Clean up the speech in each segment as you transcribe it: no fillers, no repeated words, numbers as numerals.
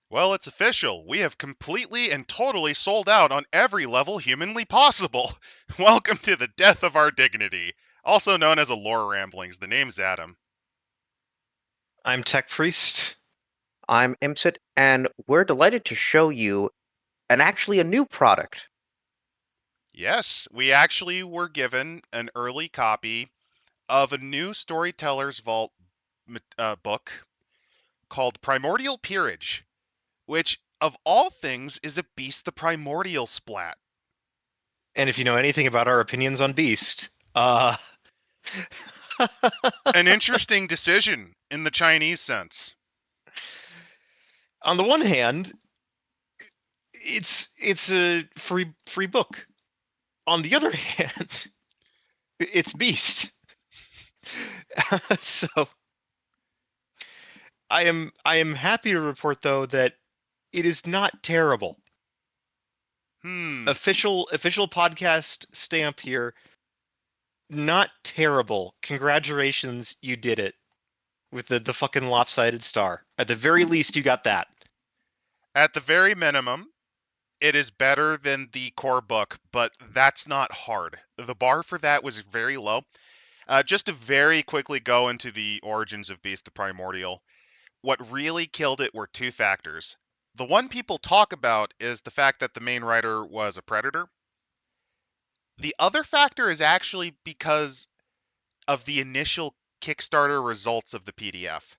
Well, it's official. We have completely and totally sold out on every level humanly possible. Welcome to the death of our dignity, also known as a lore ramblings. The name's Adam. I'm Tech Priest. I'm Imsit, and we're delighted to show you actually a new product. Yes, we actually were given an early copy of a new Storyteller's Vault book called Primordial Peerage, which, of all things, is a Beast the Primordial splat. And if you know anything about our opinions on Beast, uh... An interesting decision in the Chinese sense. on the one hand, it's a free book. On the other hand, it's Beast. So I am happy to report though that it is not terrible. Official podcast stamp here. Not terrible. Congratulations, you did it. With the fucking lopsided star. At the very least, you got that. At the very minimum, it is better than the core book, but that's not hard. The bar for that was very low. Just to very quickly go into the origins of Beast the Primordial, what really killed it were two factors. The one people talk about is the fact that the main writer was a predator. The other factor is actually because of the initial Kickstarter results of the PDF.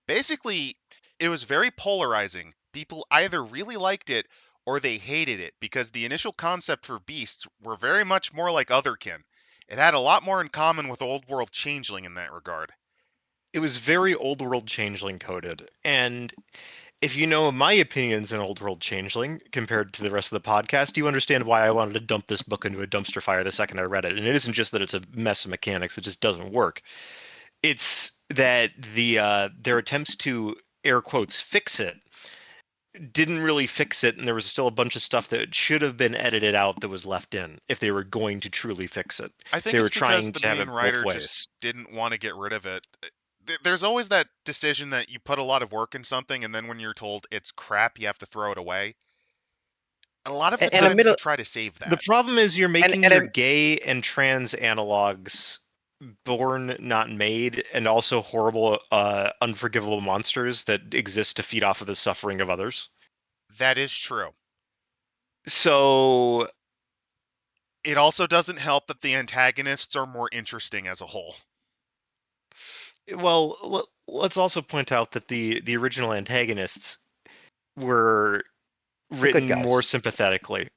Basically, it was very polarizing. People either really liked it or they hated it because the initial concept for beasts were very much more like Otherkin. It had a lot more in common with Old World Changeling in that regard. It was very Old World Changeling coded, and if you know my opinions in Old World Changeling compared to the rest of the podcast, you understand why I wanted to dump this book into a dumpster fire the second I read it. And it isn't just that it's a mess of mechanics; it just doesn't work. It's that their attempts to air quotes fix it didn't really fix it, and there was still a bunch of stuff that should have been edited out that was left in if they were going to truly fix it. I think They were it's because trying the to have main it both writer just ways. didn't want to get rid of it. There's always that decision that you put a lot of work in something, and then when you're told it's crap, you have to throw it away. And a lot of the And time, admit people try to save The that. problem is you're making and your gay and trans analogs born, not made, and also horrible, unforgivable monsters that exist to feed off of the suffering of others. That is true. So It also doesn't help that the antagonists are more interesting as a whole. well, let's also point out that the original antagonists were the good written guys. more sympathetically.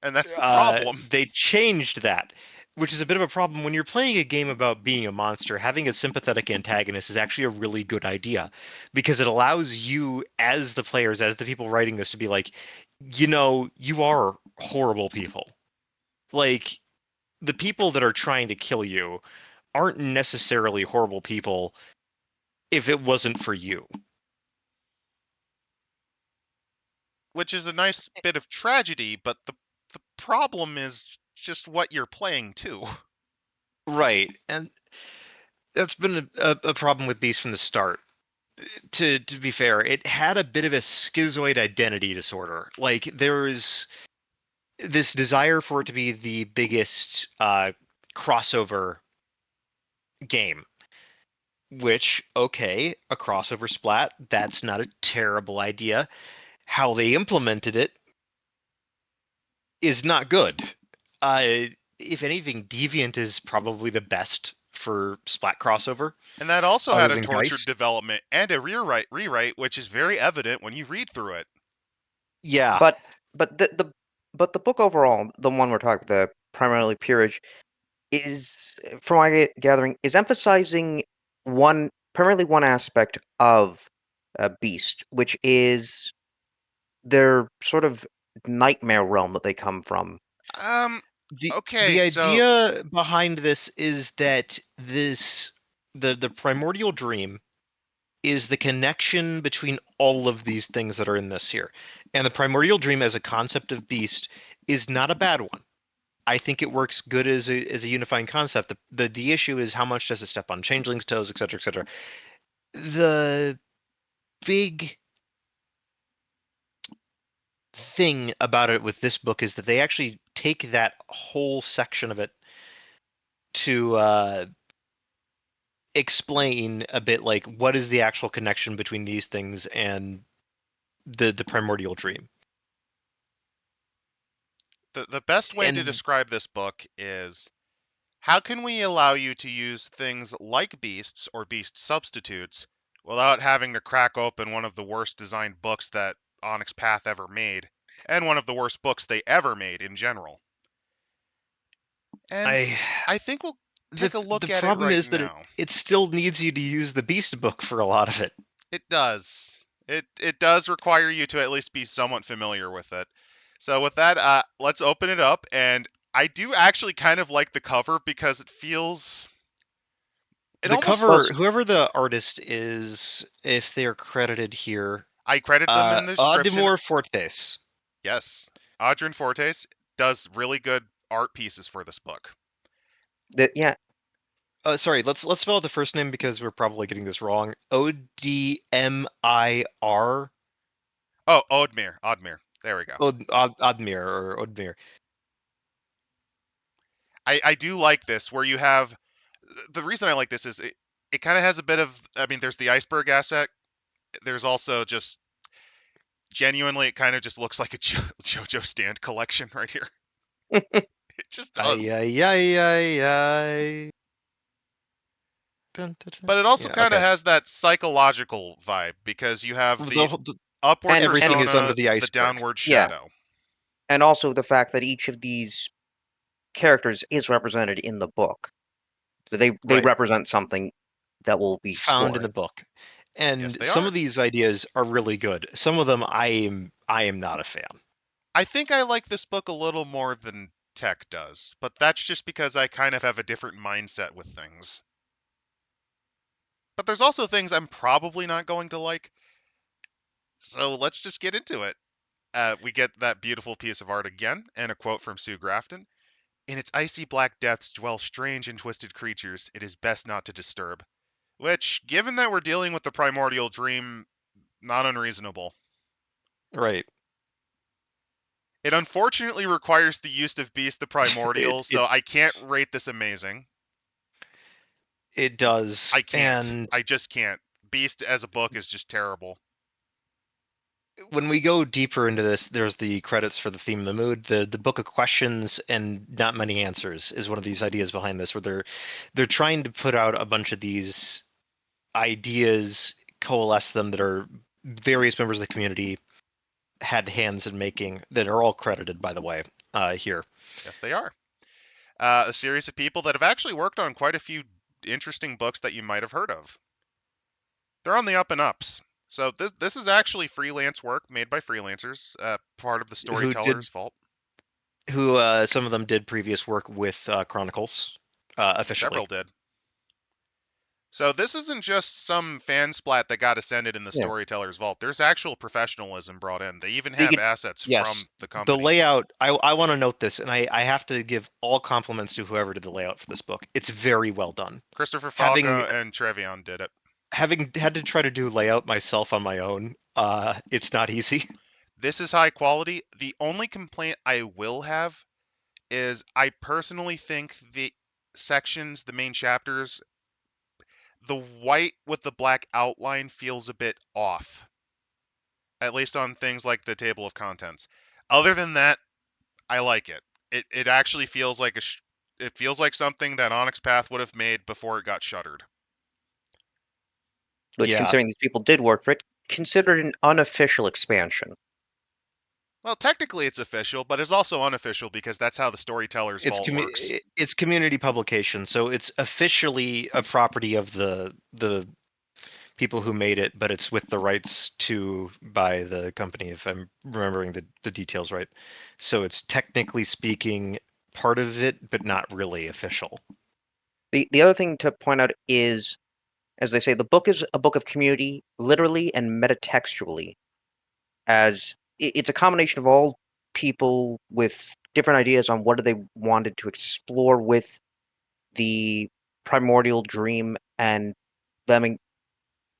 And that's the problem. They changed that, which is a bit of a problem when you're playing a game about being a monster. Having a sympathetic antagonist is actually a really good idea because it allows you, as the players, as the people writing this, to be like, you know, you are horrible people. Like, the people that are trying to kill you aren't necessarily horrible people if it wasn't for you. Which is a nice bit of tragedy, but the problem is just what you're playing too. Right, and that's been a problem with Beast from the start. To be fair, it had a bit of a schizoid identity disorder. Like, there's this desire for it to be the biggest crossover game. Which, okay, a crossover splat, that's not a terrible idea. How they implemented it is not good. If anything, Deviant is probably the best for splat crossover. And that also Other had a than tortured Dice. development and a rewrite, which is very evident when you read through it. Yeah. But the book overall, the one we're talking, the primarily peerage, is, from my gathering, is emphasizing primarily one aspect of Beast, which is their sort of nightmare realm that they come from. Okay, The so idea behind this is that the primordial dream is the connection between all of these things that are in this here. And the primordial dream as a concept of beast is not a bad one. I think it works good as a unifying concept. The issue is how much does it step on changelings' toes, etc., etc. The big thing about it with this book is that they actually take that whole section of it to explain a bit like what is the actual connection between these things and the primordial dream. The best way to And describe this book is, how can we allow you to use things like beasts or beast substitutes without having to crack open one of the worst designed books that Onyx Path ever made, and one of the worst books they ever made in general? And I I think we'll take a the look at it problem right is that now. it still needs you to use the beast book for a lot of it. It does. It does require you to at least be somewhat familiar with it. So with that, let's open it up. And I do actually kind of like the cover because it feels. It The almost. Well, cover, whoever the artist is, if they're credited here, I credit them in the description. Odmir Fortes. Yes, Odmir Fortes does really good art pieces for this book. yeah, Sorry, let's spell out the first name because we're probably getting this wrong. Odmir. Oh, Odmir. There we go. Odmir or Odmir. I do like this where you have. The reason I like this is it kind of has a bit of. I mean, there's the iceberg aspect. There's also just genuinely, it kind of just looks like a JoJo stand collection right here. It just does. Ay, ay, ay, ay. Dun, dun, dun. But it also Yeah, kind of okay. has that psychological vibe because you have the The- upward And everything is under persona, the the iceberg. downward Yeah. shadow. and also the fact that each of these characters is represented in the book. They Right. represent something that will be Found in the exploring. book. And Yes, they some are. of these ideas are really good. Some of them I am not a fan. I think I like this book a little more than Tech does, but that's just because I kind of have a different mindset with things. But there's also things I'm probably not going to like. So let's just get into it. We get that beautiful piece of art again, and a quote from Sue Grafton. In its icy black depths dwell strange and twisted creatures it is best not to disturb. Which, given that we're dealing with the primordial dream, not unreasonable. Right. It unfortunately requires the use of Beast the Primordial, so I can't rate this amazing. It does. I can't. And I just can't. Beast as a book is just terrible. when we go deeper into this, there's the credits for the theme of the mood. The book of questions and not many answers is one of these ideas behind this, where they're trying to put out a bunch of these ideas, coalesce them that are various members of the community had hands in making, that are all credited, by the way, here. Yes, they are. A series of people that have actually worked on quite a few interesting books that you might have heard of. They're on the up and ups. So this is actually freelance work made by freelancers, part of the Storyteller's fault. Some of them did previous work with Chronicles, officially. Several did. So this isn't just some fan splat that got ascended in the Yeah. Storyteller's vault. There's actual professionalism brought in. They even So you have could- assets Yes, from the company. the layout. I want to note this, and I have to give all compliments to whoever did the layout for this book. It's very well done. Christopher having- Falco and Trevion did it. Having had to try to do layout myself on my own, it's not easy. This is high quality. The only complaint I will have is I personally think the sections, the main chapters, the white with the black outline feels a bit off. At least on things like the table of contents. Other than that, I like it. It actually feels like it feels like something that Onyx Path would have made before it got shuttered. Which, Yeah. considering these people did work for it, considered an unofficial expansion. Well, technically it's official, but it's also unofficial because that's how the Storyteller's vault works. It's community publication, so it's officially a property of the people who made it, but it's with the rights to by the company, if I'm remembering the details right. So it's technically speaking part of it, but not really official. The other thing to point out is, as they say, the book is a book of community, literally and metatextually, as it's a combination of all people with different ideas on what they wanted to explore with the primordial dream, and them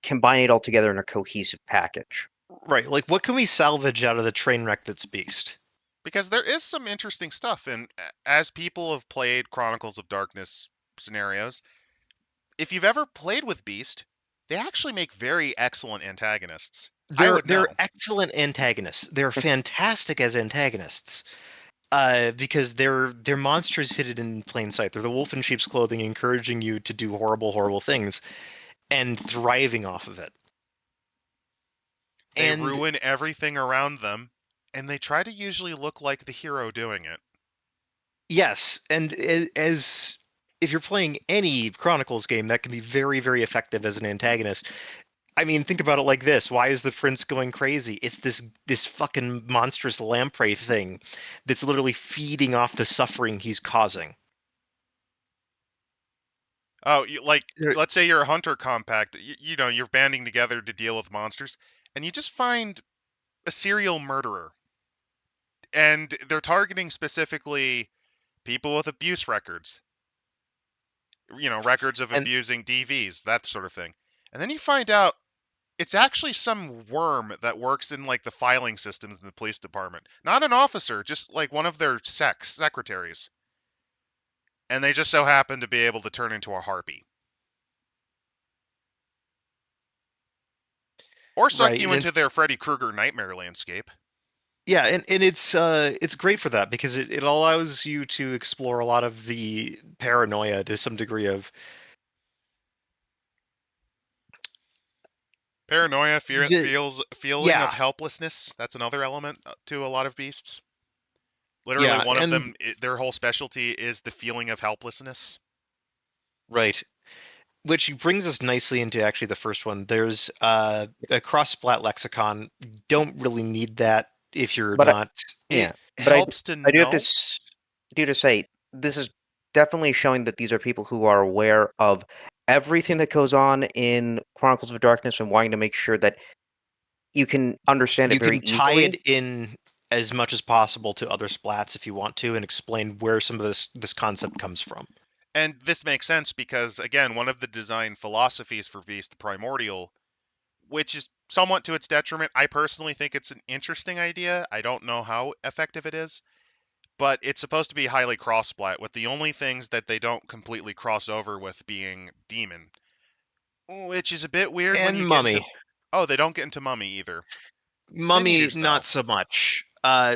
combine it all together in a cohesive package. Right, like what can we salvage out of the train wreck that's Beast? Because there is some interesting stuff, and as people have played Chronicles of Darkness scenarios, if you've ever played with Beast, they actually make very excellent antagonists. I would They're know. excellent antagonists. They're fantastic as antagonists. Because they're monsters hidden in plain sight. They're the wolf in sheep's clothing, encouraging you to do horrible, horrible things, and thriving off of it. They And ruin everything around them, and they try to usually look like the hero doing it. yes, and as if you're playing any Chronicles game, that can be very, very effective as an antagonist. I mean, think about it like this: why is the prince going crazy? It's this fucking monstrous lamprey thing that's literally feeding off the suffering he's causing. Oh, There- let's say you're a hunter compact, you're banding together to deal with monsters, and you just find a serial murderer, and they're targeting specifically people with abuse records, records of And abusing DVs, that sort of thing. And then you find out it's actually some worm that works in like the filing systems in the police department. Not an officer, just like one of their secretaries. And they just so happen to be able to turn into a harpy. Or suck right, you and into their it's Freddy Krueger nightmare landscape. yeah, and it's great for that because it allows you to explore a lot of the paranoia to some degree of Paranoia, the feeling of yeah, helplessness. That's another element to a lot of beasts. Literally, yeah, one of and them, their whole specialty is the feeling of helplessness. right. Which brings us nicely into actually the first one. There's a cross splat lexicon. Don't really need that if you're But not. It yeah, but helps to I do have to know. do to say this is definitely showing that these are people who are aware of everything that goes on in Chronicles of Darkness and wanting to make sure that you can understand it You very can tie easily. it in as much as possible to other splats if you want to, and explain where some of this concept comes from. And this makes sense because, again, one of the design philosophies for Beast Primordial, which is somewhat to its detriment, I personally think it's an interesting idea. I don't know how effective it is, but it's supposed to be highly cross-splat, with the only things that they don't completely cross over with being demon, which is a bit weird when And you get mummy. into. Oh, they don't get into mummy either. Sin Mummy, eaters, though. not so much.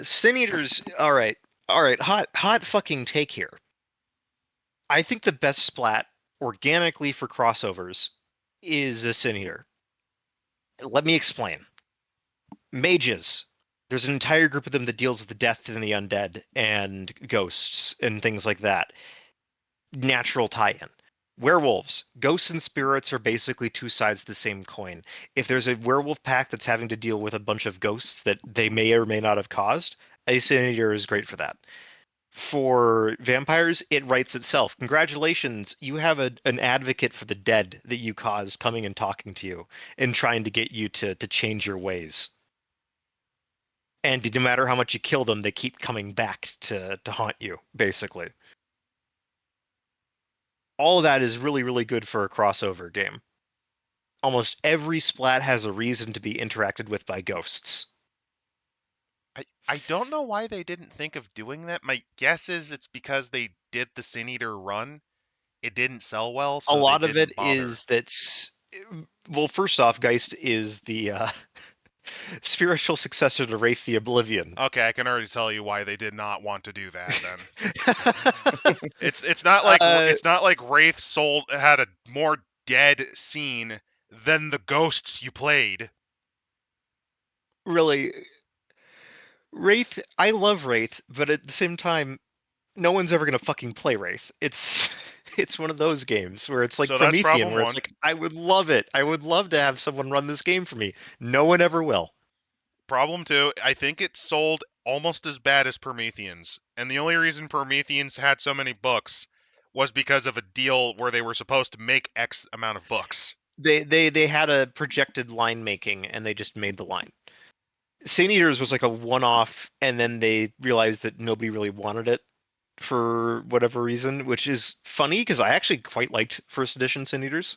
Sin Eaters, all right, hot fucking take here. I think the best splat organically for crossovers is a Sin Eater. Let me explain. Mages. There's an entire group of them that deals with the death and the undead and ghosts and things like that. Natural tie-in. Werewolves, ghosts and spirits are basically two sides of the same coin. If there's a werewolf pack that's having to deal with a bunch of ghosts that they may or may not have caused, a Sin Eater is great for that. For vampires, it writes itself. Congratulations, you have an advocate for the dead that you caused coming and talking to you and trying to get you to change your ways. And no matter how much you kill them, they keep coming back to haunt you, basically. All of that is really, really good for a crossover game. Almost every splat has a reason to be interacted with by ghosts. I don't know why they didn't think of doing that. My guess is it's because they did the Sin Eater run. It didn't sell well, A so they lot of it didn't bother. is that's well, first off, Geist is the spiritual successor to Wraith the Oblivion. Okay, I can already tell you why they did not want to do that then. It's not like Wraith sold had a more dead scene than the ghosts you played. Really, Wraith. I love Wraith, but at the same time, no one's ever gonna fucking play Wraith. It's it's one of those games where it's like So that's Promethean, problem where it's one. like I would love it. I would love to have someone run this game for me. No one ever will. Problem two, I think it sold almost as bad as Prometheans. And the only reason Prometheans had so many books was because of a deal where they were supposed to make X amount of books. They had a projected line making, and they just made the line. Saint Eaters was like a one-off, and then they realized that nobody really wanted it for whatever reason, which is funny because I actually quite liked first edition Sin Eaters.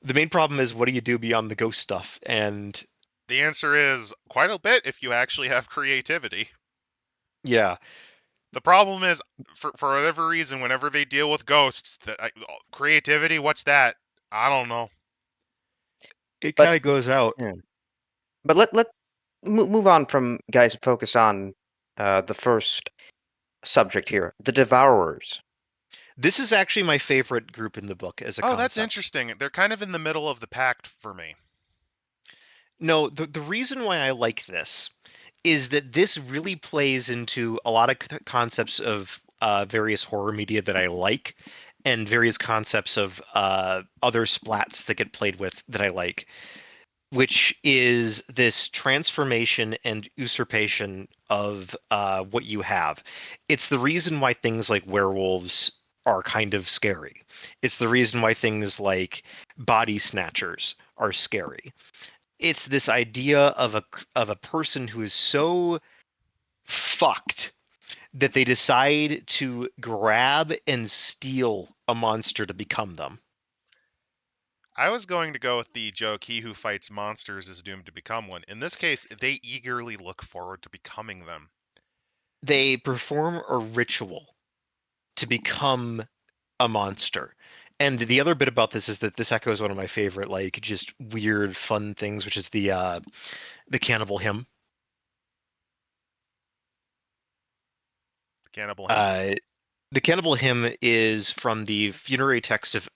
The main problem is what do you do beyond the ghost stuff? And The answer is quite a bit if you actually have creativity. Yeah. The problem is, for whatever reason, whenever they deal with ghosts, creativity, what's that? I don't know. It But- kind of goes out. Yeah. But let move on from guys and focus on the first subject here, the Devourers. This is actually my favorite group in the book as a Oh, concept. that's interesting. They're kind of in the middle of the pack for me. No, the reason why I like this is that this really plays into a lot of concepts of various horror media that I like, and various concepts of other splats that get played with that I like, which is this transformation and usurpation of what you have. It's the reason why things like werewolves are kind of scary. It's the reason why things like body snatchers are scary. It's this idea of a person who is so fucked that they decide to grab and steal a monster to become them. I was going to go with the joke, he who fights monsters is doomed to become one. In this case, they eagerly look forward to becoming them. They perform a ritual to become a monster. And the other bit about this is that this echoes one of my favorite, like, just weird, fun things, which is the Cannibal Hymn. Cannibal Hymn? The Cannibal Hymn is from the funerary text of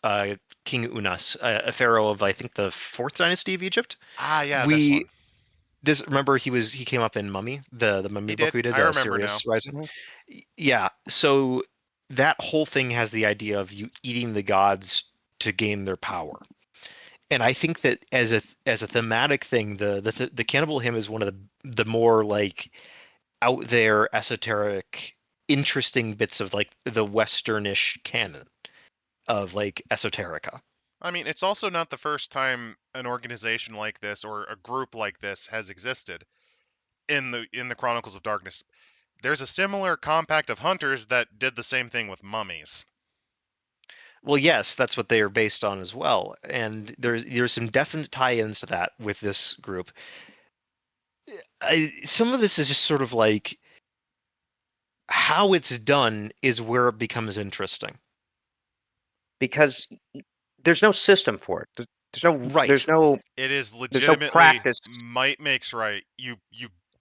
King Unas, a pharaoh of, I think, the 4th dynasty of Egypt. Ah, yeah, this one. Remember, he came up in Mummy, the Mummy He book did. we did, I remember now. Sirius Rising. Mhm. Yeah, so that whole thing has the idea of you eating the gods to gain their power. And I think that as a thematic thing, the Cannibal Hymn is one of the more like out there, esoteric, interesting bits of like the Westernish canon of like esoterica. I mean, it's also not the first time an organization like this or a group like this has existed in the Chronicles of Darkness. There's a similar compact of hunters that did the same thing with mummies. Well, yes, that's what they are based on as well, and there's some definite tie-ins to that with this group. Some of this is just sort of like how it's done is where it becomes interesting. Because there's no system for it. There's no Right. It is there's no legitimately practice. might makes right. You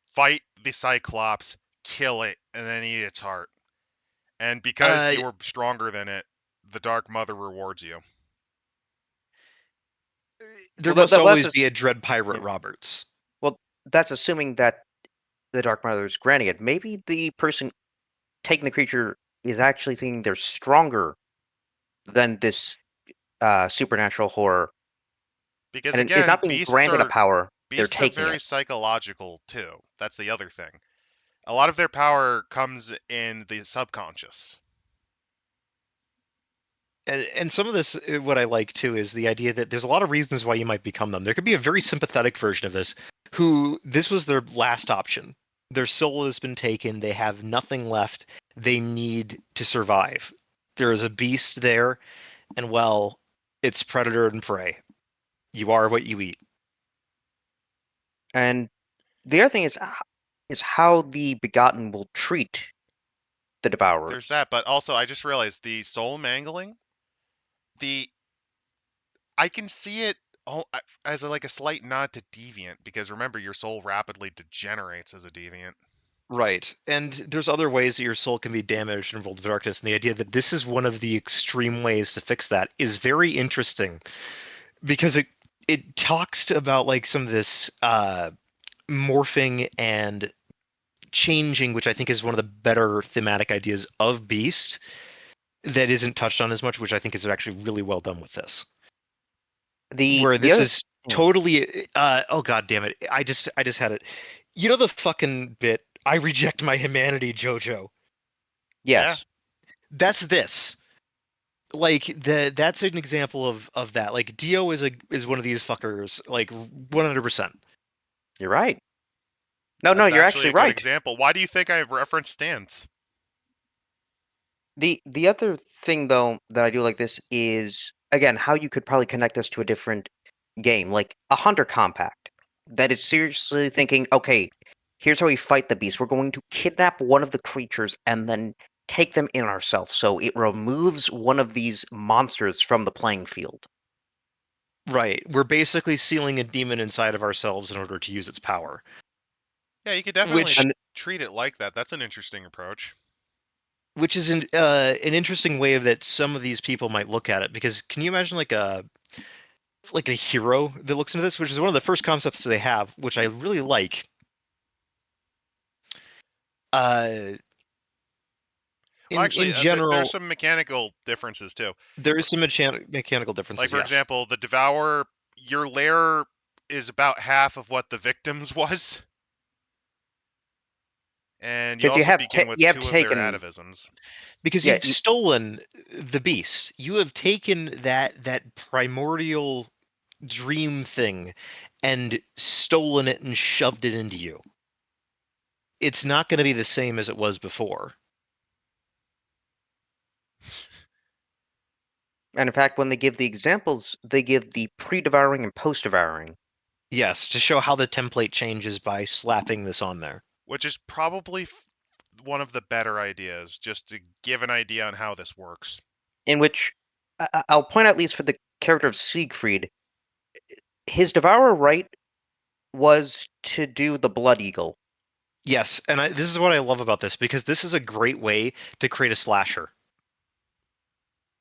fight the Cyclops, kill it, and then eat its heart. And because you're stronger than it, the Dark Mother rewards you. There Well, must always just, be a Dread Pirate yeah. Roberts. Well, that's assuming that the Dark Mother is granting it. Maybe the person taking the creature is actually thinking they're stronger than this supernatural horror, Because and it's again, not being granted a power. They're beasts are taking very it. psychological too. That's the other thing. A lot of their power comes in the subconscious. And some of this, what I like too, is the idea that there's a lot of reasons why you might become them. There could be a very sympathetic version of this, who this was their last option. Their soul has been taken. They have nothing left. They need to survive. There is a beast there, and well, it's predator and prey. You are what you eat. And the other thing is how the Begotten will treat the Devourers. There's that, but also I just realized the soul mangling. I can see it as like a slight nod to deviant, because remember, your soul rapidly degenerates as a deviant. Right. And there's other ways that your soul can be damaged and rolled to darkness, and the idea that this is one of the extreme ways to fix that is very interesting, because it talks about like some of this morphing and changing, which I think is one of the better thematic ideas of Beast that isn't touched on as much, which I think is actually really well done with this. Where this is totally oh god damn it. I just had it. You know the fucking bit, I reject my humanity, Jojo. Yes. That's this. Like that's an example of that. Like Dio is one of these fuckers, like 100%. You're right. No, That's you're actually actually a good right. example. Why do you think I referenced stance? The other thing though that I do like this is again how you could probably connect this to a different game, like a Hunter Compact. that is seriously thinking, okay, here's how we fight the beast. We're going to kidnap one of the creatures and then take them in ourselves. So it removes one of these monsters from the playing field. Right. We're basically sealing a demon inside of ourselves in order to use its power. Yeah, you could definitely Which treat it like that. That's an interesting approach. which is an interesting way that some of these people might look at it, because can you imagine like a hero that looks into this, which is one of the first concepts they have, which I really like. Well, actually, In there's general, some mechanical differences too. there is some mechanical Like, differences. for Yes. example, the Devourer, your lair is about half of what the victim's was. And you Because also begin with you have 2 of their taken atavisms. Because Yeah, you've stolen the beast. You have taken that primordial dream thing and stolen it and shoved it into you. It's not going to be the same as it was before. and in fact, when they give the examples, they give the pre-devouring and post-devouring. Yes, to show how the template changes by slapping this on there. Which is probably one of the better ideas, just to give an idea on how this works. In which I'll point out, at least for the character of Siegfried, his Devourer right was to do the Blood Eagle. Yes, and this is what I love about this, because this is a great way to create a slasher.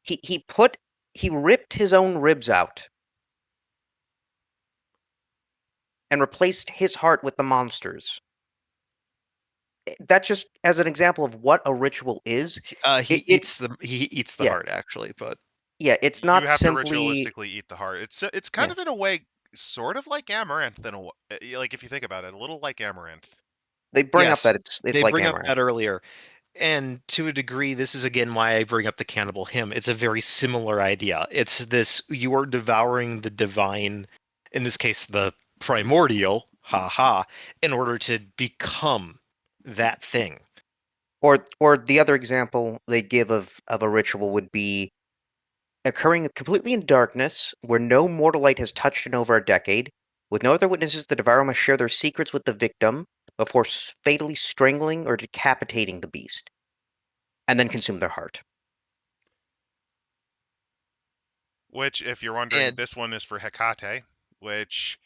He ripped his own ribs out and replaced his heart with the monster's. That's just as an example of what a ritual is. He eats the yeah. heart, actually, but Yeah, it's You not have to simply ritualistically eat the heart. It's kind of in a way sort of like Amaranth in a like if you think about it, a little like Amaranth. they bring up yes, that it's they like bring up Amaranth. that earlier. And to a degree, this is again why I bring up the Cannibal Hymn. It's a very similar idea. It's this: you are devouring the divine, in this case, the primordial, in order to become that thing. Or the other example they give of a ritual would be occurring completely in darkness, where no mortal light has touched in over a decade. With no other witnesses, the devourer must share their secrets with the victim before fatally strangling or decapitating the beast, and then consume their heart. Which, if you're wondering, And this one is for Hecate, which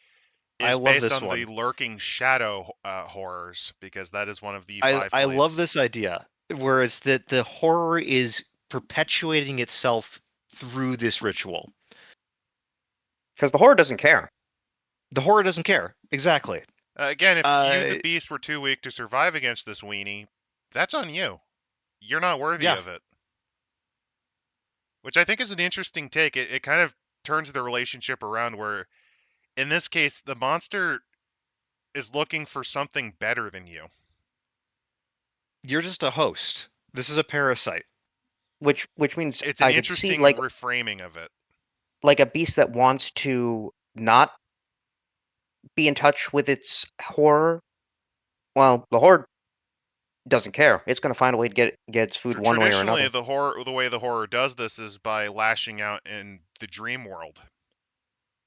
I is love based this on the one. lurking shadow horrors, because that is one of the I 5 I love blades. this idea, where it's that the horror is perpetuating itself through this ritual. Because the horror doesn't care. The horror doesn't care. Exactly. Again, if you, the beast, were too weak to survive against this weenie, that's on you. You're not worthy Yeah. of it. Which I think is an interesting take. It kind of turns the relationship around where, in this case, the monster is looking for something better than you. You're just a host. This is a parasite. Which means It's an I could see interesting reframing of it. like a beast that wants to not be in touch with its horror. Well, the horror doesn't care. It's going to find a way to get its food one way or Traditionally, another. the way the horror does this is by lashing out in the dream world.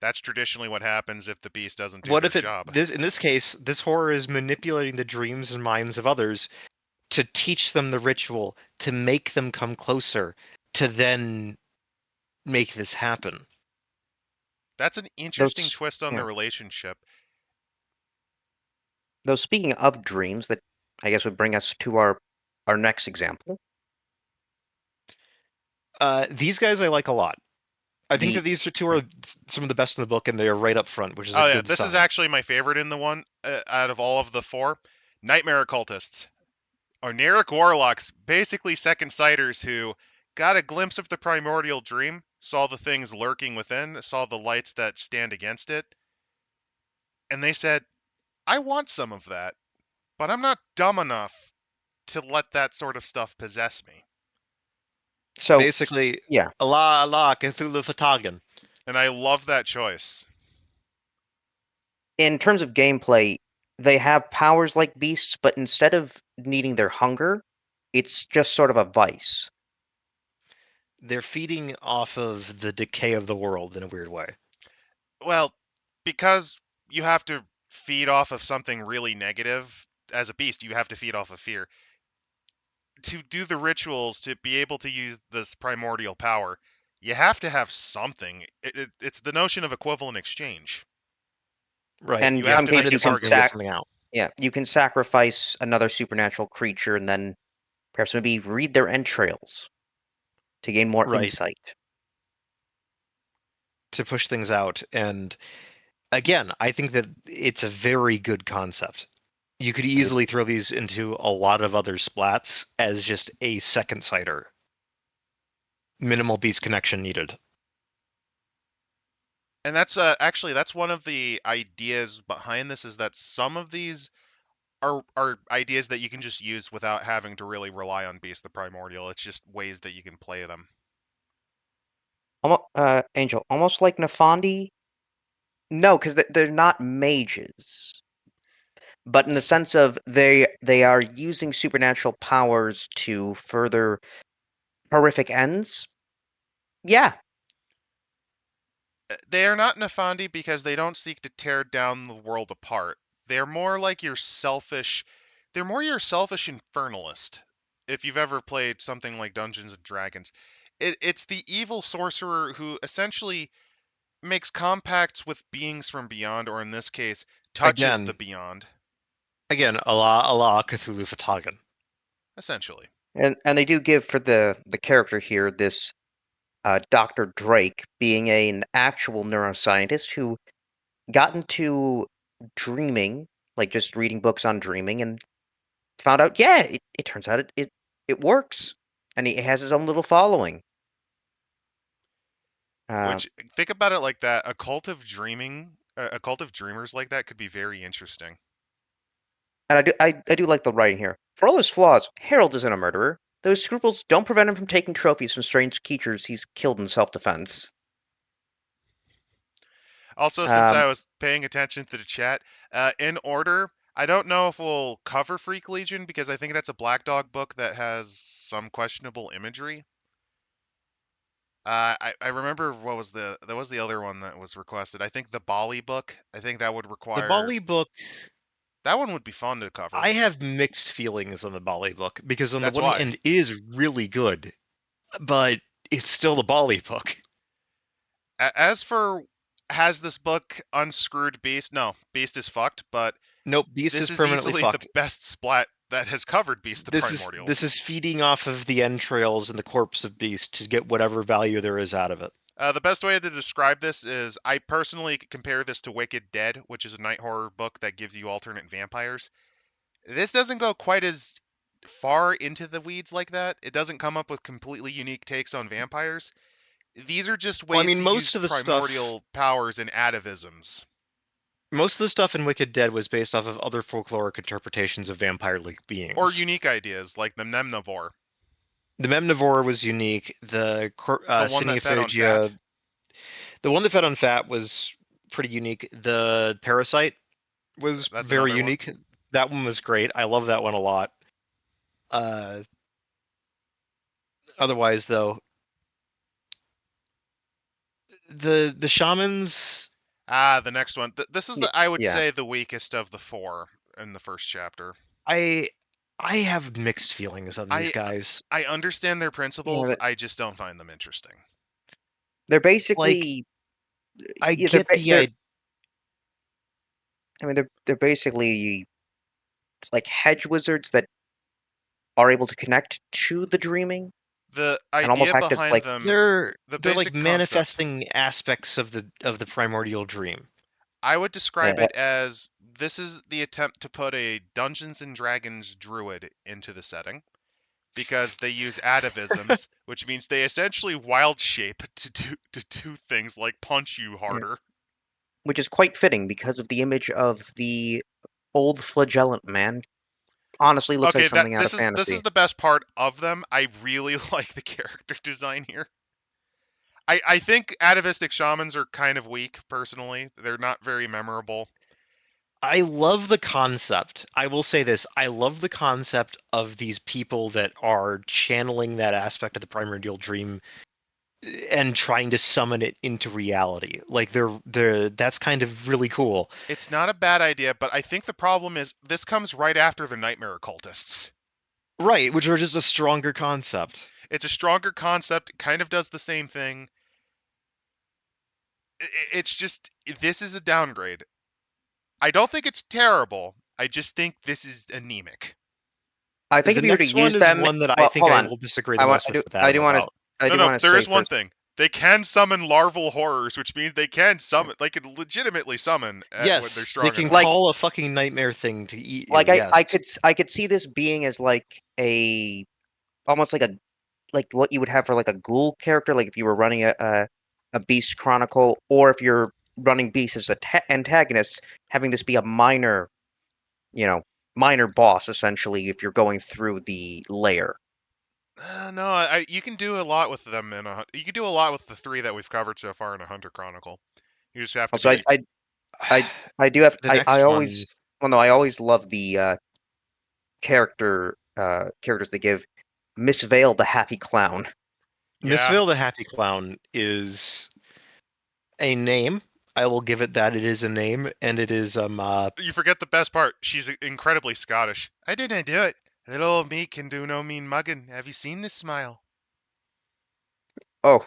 That's traditionally what happens if the beast doesn't do What their if job. in this case, this horror is manipulating the dreams and minds of others to teach them the ritual, to make them come closer, to then make this happen. That's an interesting Those, twist on the yeah. relationship. Though speaking of dreams, that I guess would bring us to our next example. These guys I like a lot. I think The that these two are some of the best in the book, and they are right up front, which is a Oh yeah, good this is sign. actually my favorite in the one out of all of the 4. Nightmare Occultists. Oniric Warlocks, basically second sighters who got a glimpse of the primordial dream, saw the things lurking within, saw the lights that stand against it, and they said, I want some of that, but I'm not dumb enough to let that sort of stuff possess me. So Basically, yeah, Allah, Cthulhu Fatagan. And I love that choice. in terms of gameplay, they have powers like beasts, but instead of needing their hunger, it's just sort of a vice. They're feeding off of the decay of the world in a weird way. Well, because you have to feed off of something really negative. As a beast, you have to feed off of fear. To do the rituals, to be able to use this primordial power, you have to have something. It's the notion of equivalent exchange. Right. And You in have some to make cases, a you can bargain. something out. you can sacrifice another supernatural creature and then perhaps maybe read their entrails to gain more Right. insight. To push things out. And again, I think that it's a very good concept. You could easily throw these into a lot of other splats as just a second sighter. Minimal beast connection needed. And that's actually that's one of the ideas behind this, is that some of these are ideas that you can just use without having to really rely on Beast the Primordial. It's just ways that you can play them. Angel, almost like Nefandi. No, because they're not mages, but in the sense of they are using supernatural powers to further horrific ends. Yeah, They are not Nefandi because they don't seek to tear down the world apart. They're more like your selfish. They're more your selfish infernalist. If you've ever played something like Dungeons and Dragons, it's the evil sorcerer who essentially makes compacts with beings from beyond, or in this case, touches the Again, beyond. a la Cthulhu Fatagan. Essentially. and they do give for the character here this Dr. Drake being an actual neuroscientist who got into dreaming, like just reading books on dreaming, and found out, yeah, it turns out it works, and he has his own little following. Uh, Which, think about it like that. A cult of dreamers like that could be very interesting. and I do like the writing here. For all his flaws, Harold isn't a murderer. Those scruples don't prevent him from taking trophies from strange creatures he's killed in self-defense. Also, since Um, I was paying attention to the chat, in order, I don't know if we'll cover Freak Legion because I think that's a Black Dog book that has some questionable imagery. I remember that was the other one that was requested. I think the Bali book. I think that would The require Bali book, that one would be fun to cover. I have mixed feelings on the Bali book because on the That's one why. hand it is really good, but it's still the Bali book. As for, has this book unscrewed Beast? No, Beast is fucked, but Nope, Beast this is is permanently easily the fucked. best splat that has covered Beast the This is Primordial. this is feeding off of the entrails and the corpse of Beast to get whatever value there is out of it. The best way to describe this is I personally compare this to Wicked Dead, which is a night horror book that gives you alternate vampires. This doesn't go quite as far into the weeds like that. It doesn't come up with completely unique takes on vampires. These are just Well, I ways mean, to use primordial powers and atavisms. most of the stuff in Wicked Dead was based off of other folkloric interpretations of vampire-like Or beings. unique ideas, like the Mnemnivore. The Memnivore was unique. The one that fed on fat. Cineophagia, the one that fed on fat was pretty unique. The Parasite was That's very another one. unique. That one was great. I love that one a lot. Otherwise, though, the Shamans, The next one. This is, I would yeah, say, the weakest of the four in the first chapter. I have mixed feelings on these I guys. I understand their yeah, principles. I just don't find them interesting. they're Like, basically I yeah, get the idea. I mean, they're basically like hedge wizards that are able to connect to the dreaming The and almost idea act as behind like them, They're the like basic concept, manifesting aspects of the primordial dream. I would describe uh, it as this is the attempt to put a Dungeons and Dragons druid into the setting because they use atavisms, which means they essentially wild shape to do things like punch you yeah, harder. which is quite fitting because of the image of the old flagellant man. Honestly, looks like Okay, something out of this is fantasy. the best part of them. I really like the character design here. I think atavistic shamans are kind of weak, personally. They're not very memorable. I love the concept. I will say this. I love the concept of these people that are channeling that aspect of the primordial dream and trying to summon it into reality. Like that's kind of really cool. It's not a bad idea, but I think the problem is this comes right after the Nightmare Occultists. Right, which are just a stronger concept. It's a stronger concept, it kind of does the same thing. It's just, this is a downgrade. I don't think it's terrible. I just think this is anemic. I think The if you were to next one use is them, one that I well, think hold I on. will disagree the most with I do Adam want about. to. No, there say is one first. thing. They can summon larval horrors, which means they can summon. They can legitimately summon when they're Yes, strong they can enough. Like- call a fucking nightmare thing to eat you. Like Yes. I could see this being as like almost like what you would have for like a ghoul character, like if you were running a Beast Chronicle, or if you're running Beast as antagonists, having this be a minor, minor boss essentially if you're going through the layer. No, you can do a lot with them you can do a lot with the 3 that we've covered so far in a Hunter Chronicle. You just have to Also, be. I do have The next I one. always well no I always love the characters they give. Miss Vale the Happy Clown. Miss Yeah. Vale the Happy Clown is a name. I will give it that. It is a name, and it is You forget the best part. She's incredibly Scottish. I didn't do it. Little old me can do no mean muggin'. Have you seen this smile? Oh,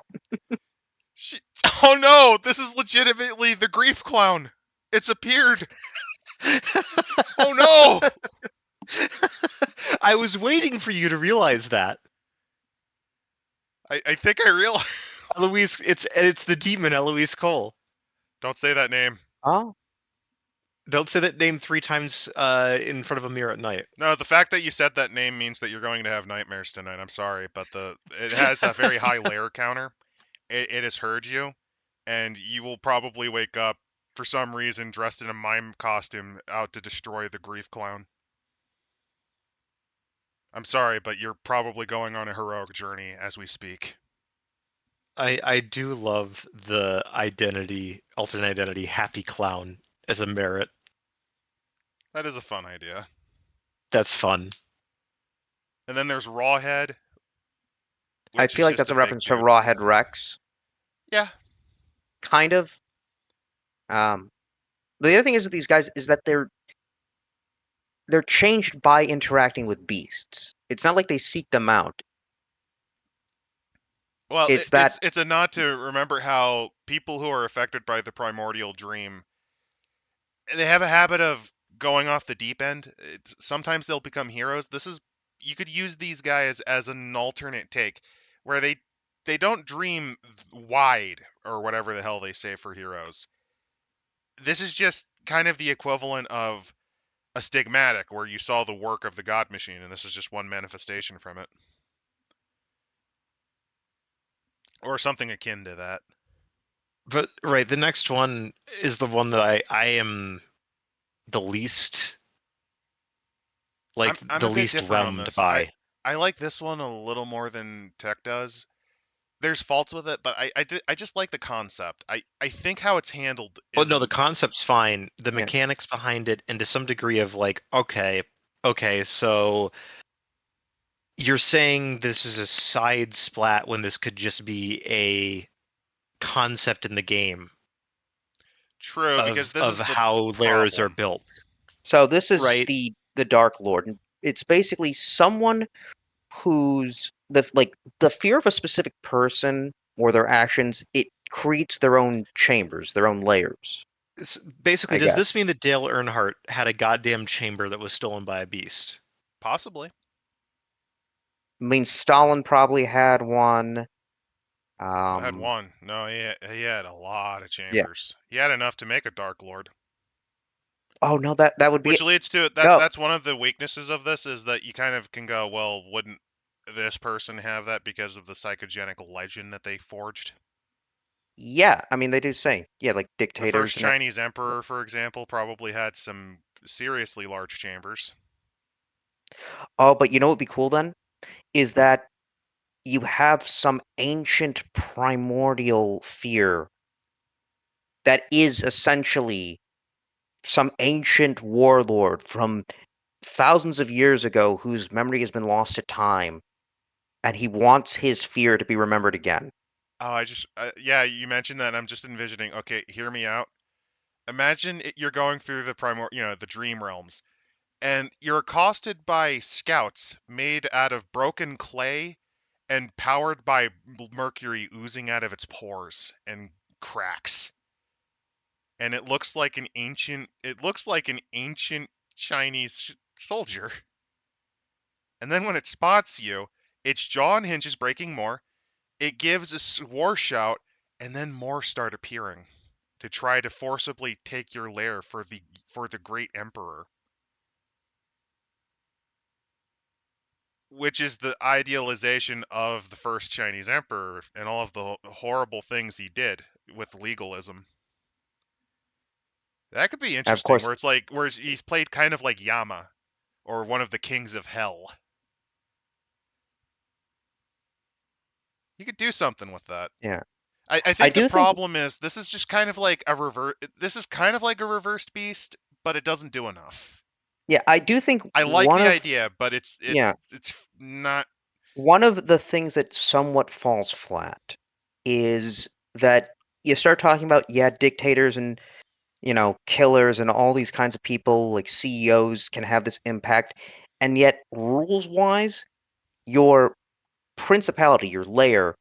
She... Oh no! This is legitimately the grief clown. It's appeared. Oh no! I was waiting for you to realize that. I think I realize. Eloise, it's the demon Eloise Cole. Don't say that name. oh, Don't say that name 3 times in front of a mirror at night. No, the fact that you said that name means that you're going to have nightmares tonight. I'm sorry, but it has a very high layer counter. It has heard you, and you will probably wake up for some reason dressed in a mime costume out to destroy the grief clown. I'm sorry, but you're probably going on a heroic journey as we speak. I do love the alternate identity, Happy Clown as a merit. That is a fun idea. That's fun. And then there's Rawhead. I which feel is like just that's a big reference to dude. Rawhead Rex, Yeah, kind of. The other thing is with these guys is that they're changed by interacting with beasts. It's not like they seek them out. well, It's that it's a nod to remember how people who are affected by the primordial dream, they have a habit of going off the deep end. Sometimes they'll become heroes. You could use these guys as an alternate take, where they don't dream wide or whatever the hell they say for heroes. This is just kind of the equivalent of a stigmatic, where you saw the work of the God Machine, and this is just one manifestation from it, or something akin to that. But right, the next one is the one that I am the least I'm the a bit least different on whelmed this. by. I like this one a little more than Tech does. There's faults with it, but I just like the concept. I think how it's handled Oh is no, the concept's fine. The Yeah. mechanics behind it, and to some degree of like, okay, so you're saying this is a side splat when this could just be a concept in the game true, because this of is the how layers are problem. built. So this is Right. the Dark Lord. And it's basically someone who's the fear of a specific person or their actions. It creates their own chambers, their own layers. Basically, I does guess. this mean that Dale Earnhardt had a goddamn chamber that was stolen by a beast? Possibly. I mean, Stalin probably had one. I had one. No, he had a lot of Yeah. chambers. He had enough to make a Dark Lord. Oh no, that would be Which leads to No. that's one of the weaknesses of this, is that you kind of can go, well, wouldn't this person have that because of the psychogenic legend that they forged? Yeah, I mean they do say like The dictators. first Chinese emperor, for example, probably had some seriously large chambers. Oh, but you know what would be cool then? Is that you have some ancient primordial fear that is essentially some ancient warlord from thousands of years ago whose memory has been lost to time, and he wants his fear to be remembered again. Yeah, you mentioned that, and I'm just envisioning. Okay, hear me out. Imagine you're going through the dream realms, and you're accosted by scouts made out of broken clay and powered by mercury oozing out of its pores and cracks. And it looks like an ancient Chinese soldier. And then when it spots you, its jaw and hinges breaking more. It gives a war shout, and then more start appearing to try to forcibly take your lair for the great emperor, which is the idealization of the first Chinese emperor and all of the horrible things he did with legalism. That could be And of interesting, course, where he's played kind of like Yama or one of the kings of hell. You could do something with that. yeah, I I think the do think, problem is this is just kind of like a reverse. This is kind of like a reversed beast, but it doesn't do enough. yeah, I do think I like the idea, but yeah, it's not. one of the things that somewhat falls flat is that you start talking about, yeah, dictators and, killers and all these kinds of people, like CEOs, can have this impact, and yet rules-wise, your principality, your layer,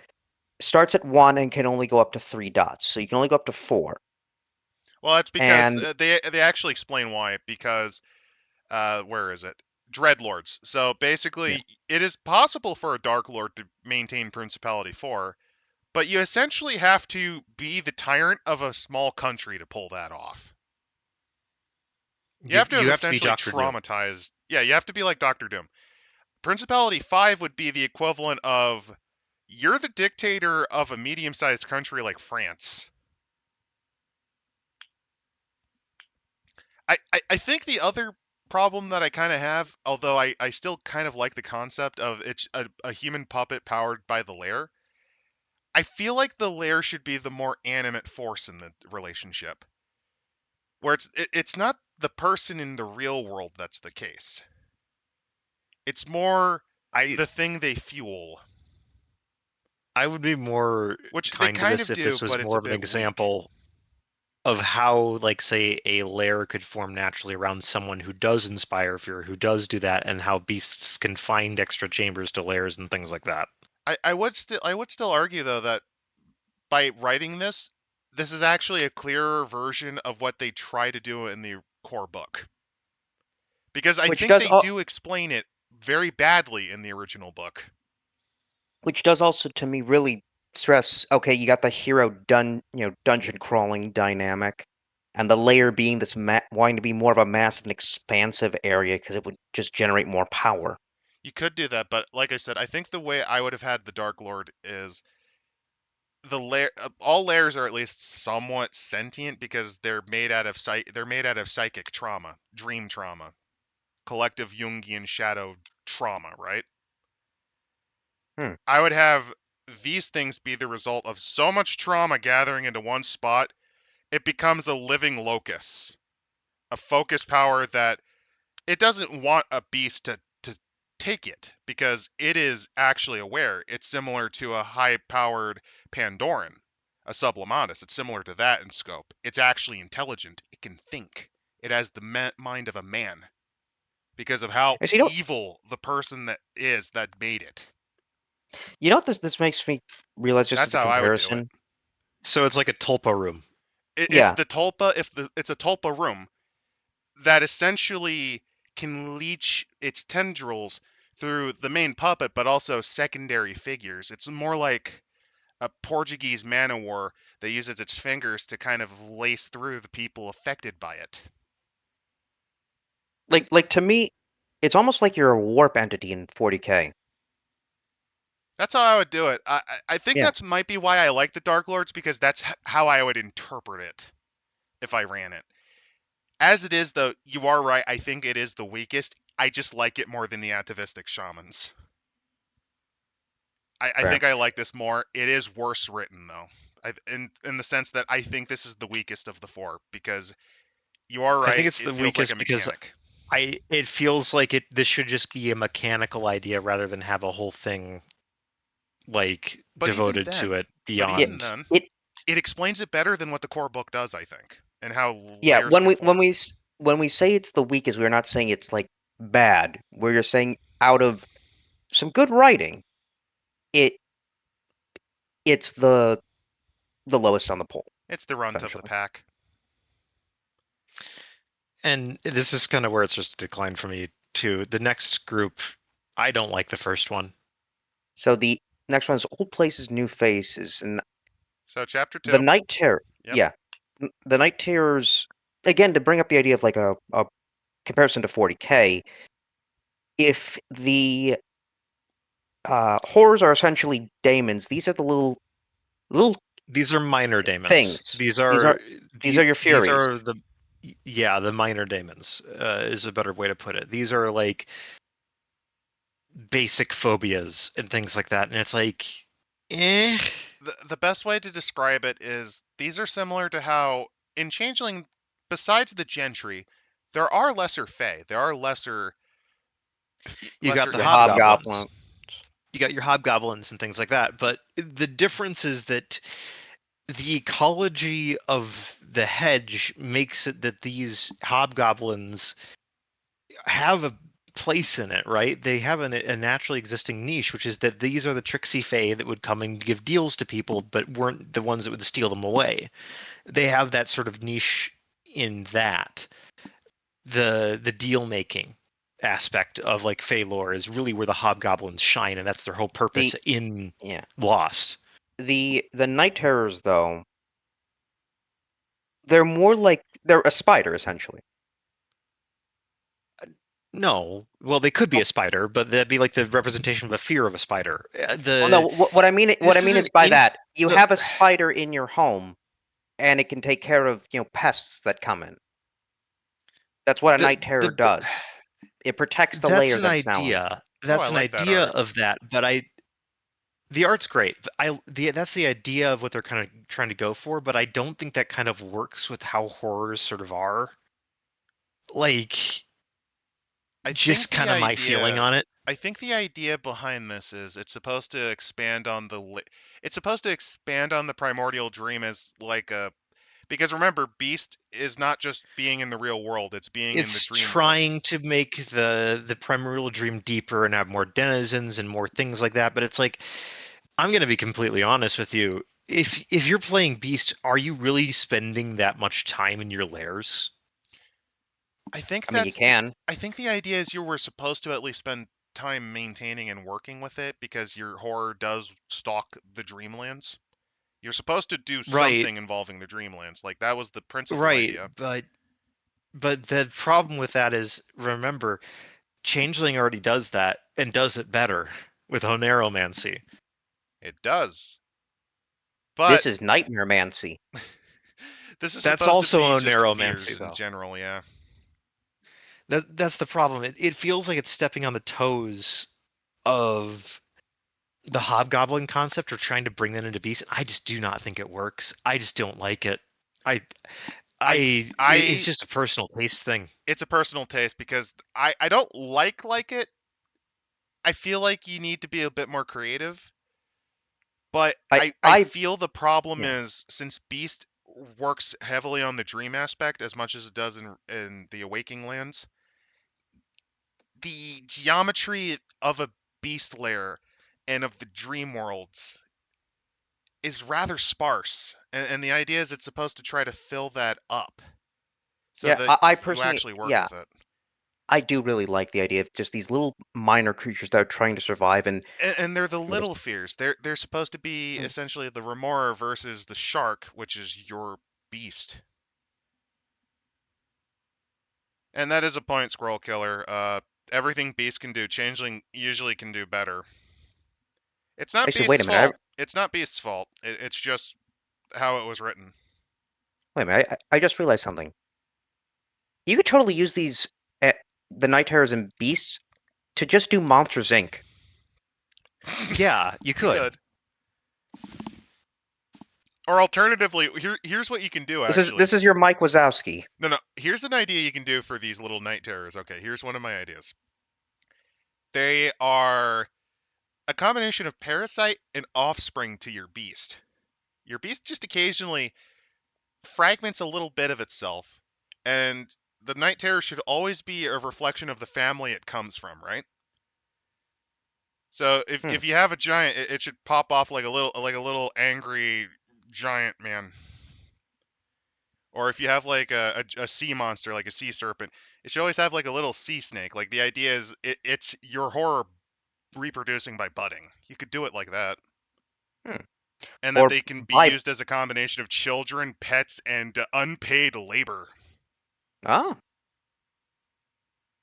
starts at 1 and can only go up to 3 dots, so you can only go up to 4. Well, that's because And they actually explain why. Because where is it? Dreadlords. So yeah, basically, it is possible for a Dark Lord to maintain Principality 4, but you essentially have to be the tyrant of a small country to pull that off. You have to have You have to be essentially Doctor Doom. traumatized. Yeah, you have to be like Doctor Doom. Principality 5 would be the equivalent of you're the dictator of a medium-sized country like France. I think the other problem that I kind of have, although I still kind of like the concept of it's a human puppet powered by the lair, I feel like the lair should be the more animate force in the relationship, where it's not the person in the real world that's the case. It's more I the thing they fuel, I would be more which they kind to kind this of if do, this was but it's a more of an bit weak. example of how, like, say, a lair could form naturally around someone who does inspire fear, who does do that, and how beasts can find extra chambers to lairs and things like that. I would still argue though that by writing this is actually a clearer version of what they try to do in the core book. Because I which think does they al- do explain it very badly in the original book. which does also to me really stress, okay, you got the hero dungeon crawling dynamic, and the layer being this wanting to be more of a massive and expansive area because it would just generate more power. You could do that, but like I said, I think the way I would have had the Dark Lord is all layers are at least somewhat sentient because they're made out of psychic trauma, dream trauma, collective Jungian shadow trauma, right? Hmm. I would have these things be the result of so much trauma gathering into one spot, it becomes a living locus, a focus power that it doesn't want a beast to take it because it is actually aware. It's similar to a high-powered Pandoran, a Sublimatus. It's similar to that in scope. It's actually intelligent. It can think. It has the mind of a man because of how Actually, evil the person that made it. you know what this makes me realize just That's as a how I would do it. comparison? So it's like a tulpa room. It's Yeah, the tulpa. It's a tulpa room that essentially can leech its tendrils through the main puppet, but also secondary figures. It's more like a Portuguese man o' war that uses its fingers to kind of lace through the people affected by it. like to me, it's almost like you're a warp entity in 40K. That's how I would do it. I think Yeah. that's might be why I like the Dark Lords because that's how I would interpret it if I ran it. As it is, though, you are right. I think it is the weakest. I just like it more than the atavistic shamans. I Fair. think I like this more. It is worse written though, in the sense that I think this is the weakest of the four because you are I think right. it's It the feels like a weakest because mechanic. it feels like this should just be a mechanical idea rather than have a whole thing like But even devoted to then, it but Yeah, even beyond. then, it it explains it better than what the core book does, I think, and how yeah, layers can form. when we say it's the weakest, we're not saying it's like bad. We're just saying out of some good writing, it it's the lowest on the pole, It's the runt of the essentially. pack. And this is kind of where it's just a decline for me too. The next group, I don't like the first one. So the next one is Old Places, New Faces, and So chapter the 2. Night Terror. Yep. Yeah, the Night Terrors. Again, to bring up the idea of like a comparison to 40K, if the horrors are essentially daemons, these are the little These are minor daemons. things. These These are are these are your these furies. are the the minor daemons is a better way to put it. These are like basic phobias and things like that, and it's like, eh. The best way to describe it is these are similar to how in Changeling, besides the gentry, there are lesser fae. There are lesser You got the Your entities. hobgoblins. hobgoblin. You got your hobgoblins and things like that. But the difference is that the ecology of the hedge makes it that these hobgoblins have a place in it, right? They have a naturally existing niche, which is that these are the tricksy fae that would come and give deals to people, but weren't the ones that would steal them away. They have that sort of niche in that. The deal making aspect of like Fey lore is really where the hobgoblins shine, and that's their whole purpose The in yeah Lost. the Night Terrors though, they're more like they're a spider essentially. No, well, they could be Oh, a spider, but that'd be like the representation of a fear of a spider. well, no. What I This is mean an is by that you the have a spider in your home, and it can take care of pests that come in. That's what a Night Terror the does. It protects the that's layer an that's now in. idea. Oh, I That's an like that idea art. of that, but the art's great. That's the idea of what they're kind of trying to go for, but I don't think that kind of works with how horrors sort of are. Like, I think just the kind of my feeling idea on it. I think the idea behind this is it's supposed to expand on it's supposed to expand on the primordial dream as like a because remember Beast is not just being in the real world, it's being in the It's dream world. trying to make the primordial dream deeper and have more denizens and more things like that, but it's like, I'm gonna be completely honest with you. If you're playing Beast, are you really spending that much time in your lairs? I mean, you can. I think the idea is you were supposed to at least spend time maintaining and working with it because your horror does stalk the dreamlands. You're supposed to do Right, something involving the dreamlands. Like that was the principal right, idea. but the problem with that is, remember, Changeling already does that and does it better with Oneromancy. It does. But This is Nightmare Mancy. this is That's supposed to also be just Oneromancy fears in though. general, yeah. That's the problem. It feels like it's stepping on the toes of the hobgoblin concept or trying to bring that into Beast. I just do not think it works. I just don't like it. I I it's I just a personal taste thing. it's a personal taste because I don't like it. I feel like you need to be a bit more creative. But I I I feel the problem yeah is since Beast works heavily on the dream aspect as much as it does in the Awaking Lands, the geometry of a Beast layer and of the dream worlds is rather sparse. And the idea is it's supposed to try to fill that up so yeah. that I you personally actually work yeah. with it. I do really like the idea of just these little minor creatures that are trying to survive, and And they're the just little fears. They're supposed to be mm, essentially the remora versus the shark, which is your beast. And that is a point, Squirrel Killer. Everything Beast can do, Changeling usually can do better. It's not actually, wait a Beast's minute. fault. It's not Beast's fault. It's just how it was written. Wait a minute. I just realized something. You could totally use these the Night Terrors and Beasts to just do Monsters Inc. Yeah, you You could. could. Or alternatively, here's what you can do actually. This is your Mike Wazowski. No. Here's an idea you can do for these little night terrors. Okay, here's one of my ideas. They are a combination of parasite and offspring to your beast. Your beast just occasionally fragments a little bit of itself, and the night terror should always be a reflection of the family it comes from, right? So Hmm. if you have a giant, it should pop off like a little angry giant man. Or if you have like a sea monster, like a sea serpent, it should always have like a little sea snake. Like the idea is it's your horror reproducing by budding. You could do it like that. Hmm. And that Or they can be by used as a combination of children, pets, and unpaid labor. ah,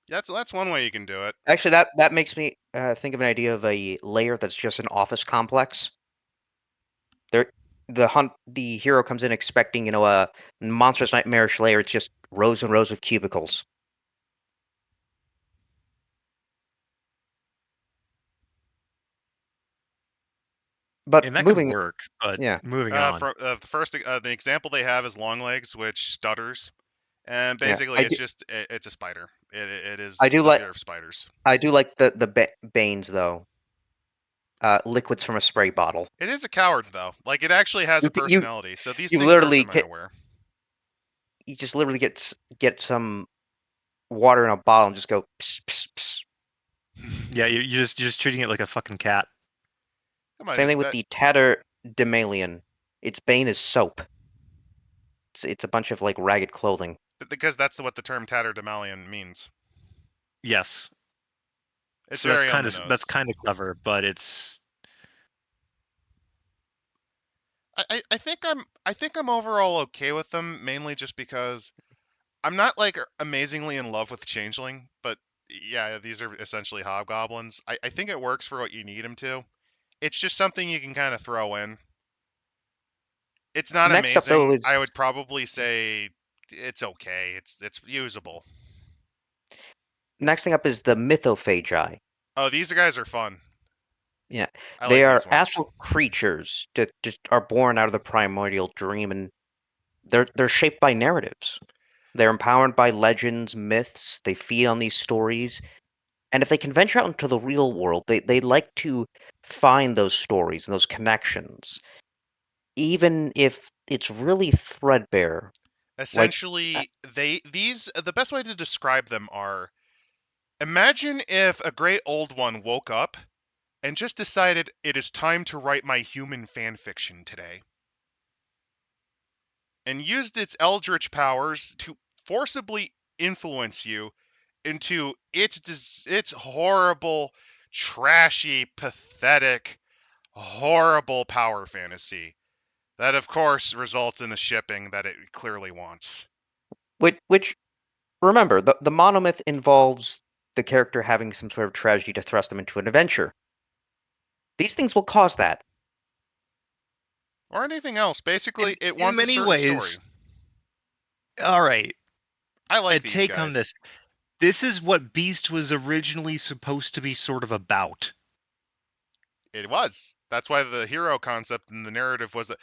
That's one way you can do it. actually, that makes me think of an idea of a layer that's just an office complex. There, the hero comes in expecting, a monstrous nightmarish layer. It's just rows and rows of cubicles. But And that could moving, work, but yeah, moving on. The example they have is Longlegs, which stutters, and yeah, basically it's a spider. It is I do the like fear of spiders. I do like the Banes though. Liquids from a spray bottle. It is a coward though. Like it actually has You a c- you personality. So these you things are literally semi-aware. you just literally get some water in a bottle and just go pss, pss, pss. Yeah, you're just treating it like a fucking cat. Same thing with That the Tatter Demalion. Its bane is soap. It's a bunch of like ragged clothing. because that's what the term tatterdemalion means. Yes. It's So that's very on kind the of that's nose. kind of clever, but it's I think I'm overall okay with them, mainly just because I'm not like amazingly in love with changeling, but yeah, these are essentially hobgoblins. I think it works for what you need them to. It's just something you can kind of throw in. It's not Next up though amazing. is I would probably say it's okay. It's usable. next thing up is the Mythophagi. Oh, these guys are fun. Yeah, I they like these are ones. astral creatures that just are born out of the primordial dream, and they're shaped by narratives. They're empowered by legends, myths. They feed on these stories, and if they can venture out into the real world, they like to find those stories and those connections, even if it's really threadbare. Like, Essentially, the best way to describe them are imagine if a great old one woke up and just decided it is time to write my human fan fiction today and used its eldritch powers to forcibly influence you into its horrible, trashy, pathetic, horrible power fantasy that of course results in the shipping that it clearly wants. which remember, the monomyth involves the character having some sort of tragedy to thrust them into an adventure. These things will cause that. Or anything else. Basically, it in wants a many certain story. ways. All right, I a like these take on guys. this. This is what Beast was originally supposed to be sort of about. It was. That's why the hero concept in the narrative was that.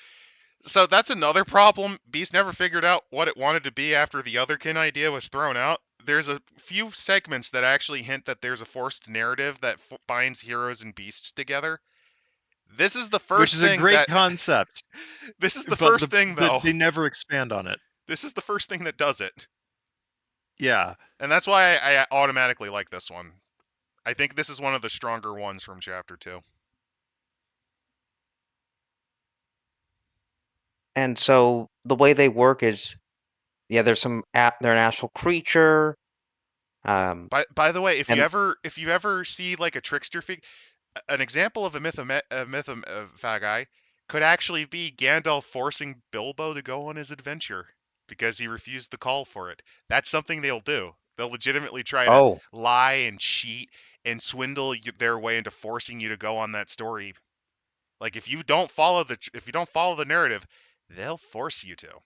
So that's another problem. Beast never figured out what it wanted to be after the otherkin idea was thrown out. There's a few segments that actually hint that there's a forced narrative that binds heroes and beasts together. This is the Which first is a thing great that. concept, This is the but first thing though. they never expand on it. This is the first thing that does it, Yeah, and that's why I automatically like this one. I think this is one of the stronger ones from chapter 2. And so the way they work is, yeah, they're an astral creature. By the way, And if you ever see like a trickster fig, an example of a mythomphagi could actually be Gandalf forcing Bilbo to go on his adventure because he refused the call for it. That's something they'll do. They'll legitimately try to oh, lie and cheat and swindle their way into forcing you to go on that story. Like if you don't follow the narrative, they'll force you to.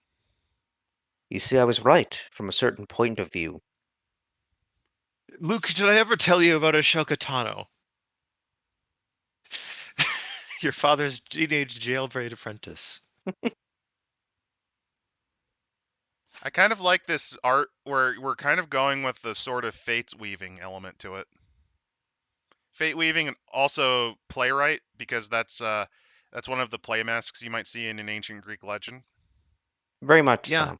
you see, I was right from a certain point of view. Luke, did I ever tell you about Ashoka Tano? Your father's teenage jailbreak apprentice. I kind of like this art where we're kind of going with the sort of fate weaving element to it. Fate weaving and also playwright, because that's one of the play masks you might see in an ancient Greek legend. Very much Yeah. so.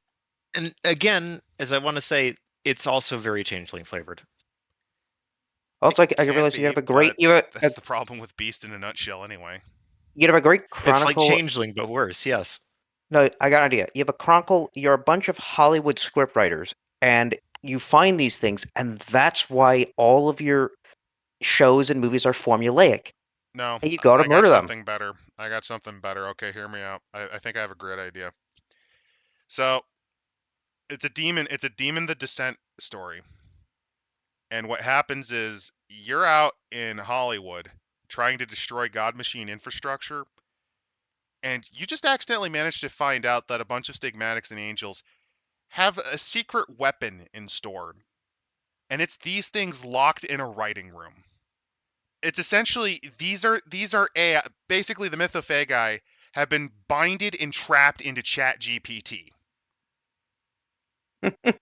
And again, as I want to say, it's also very changeling flavored. Also, I Can realize you be, have a great but that's the problem with Beast in a nutshell anyway. you have a great It's like chronicle. changeling, but worse. Yes. No, I got an idea. You have a chronicle. You're a bunch of Hollywood scriptwriters, and you find these things, and that's why all of your shows and movies are formulaic. No, And you go to I got murder them. something better. I got something better. Okay, hear me out. I think I have a great idea. So it's a demon. It's a Demon the Descent story. And what happens is you're out in Hollywood trying to destroy God Machine infrastructure, and you just accidentally manage to find out that a bunch of stigmatics and angels have a secret weapon in store. And it's these things locked in a writing room. It's essentially these are basically the Mythoagi have been binded and trapped into Chat GPT,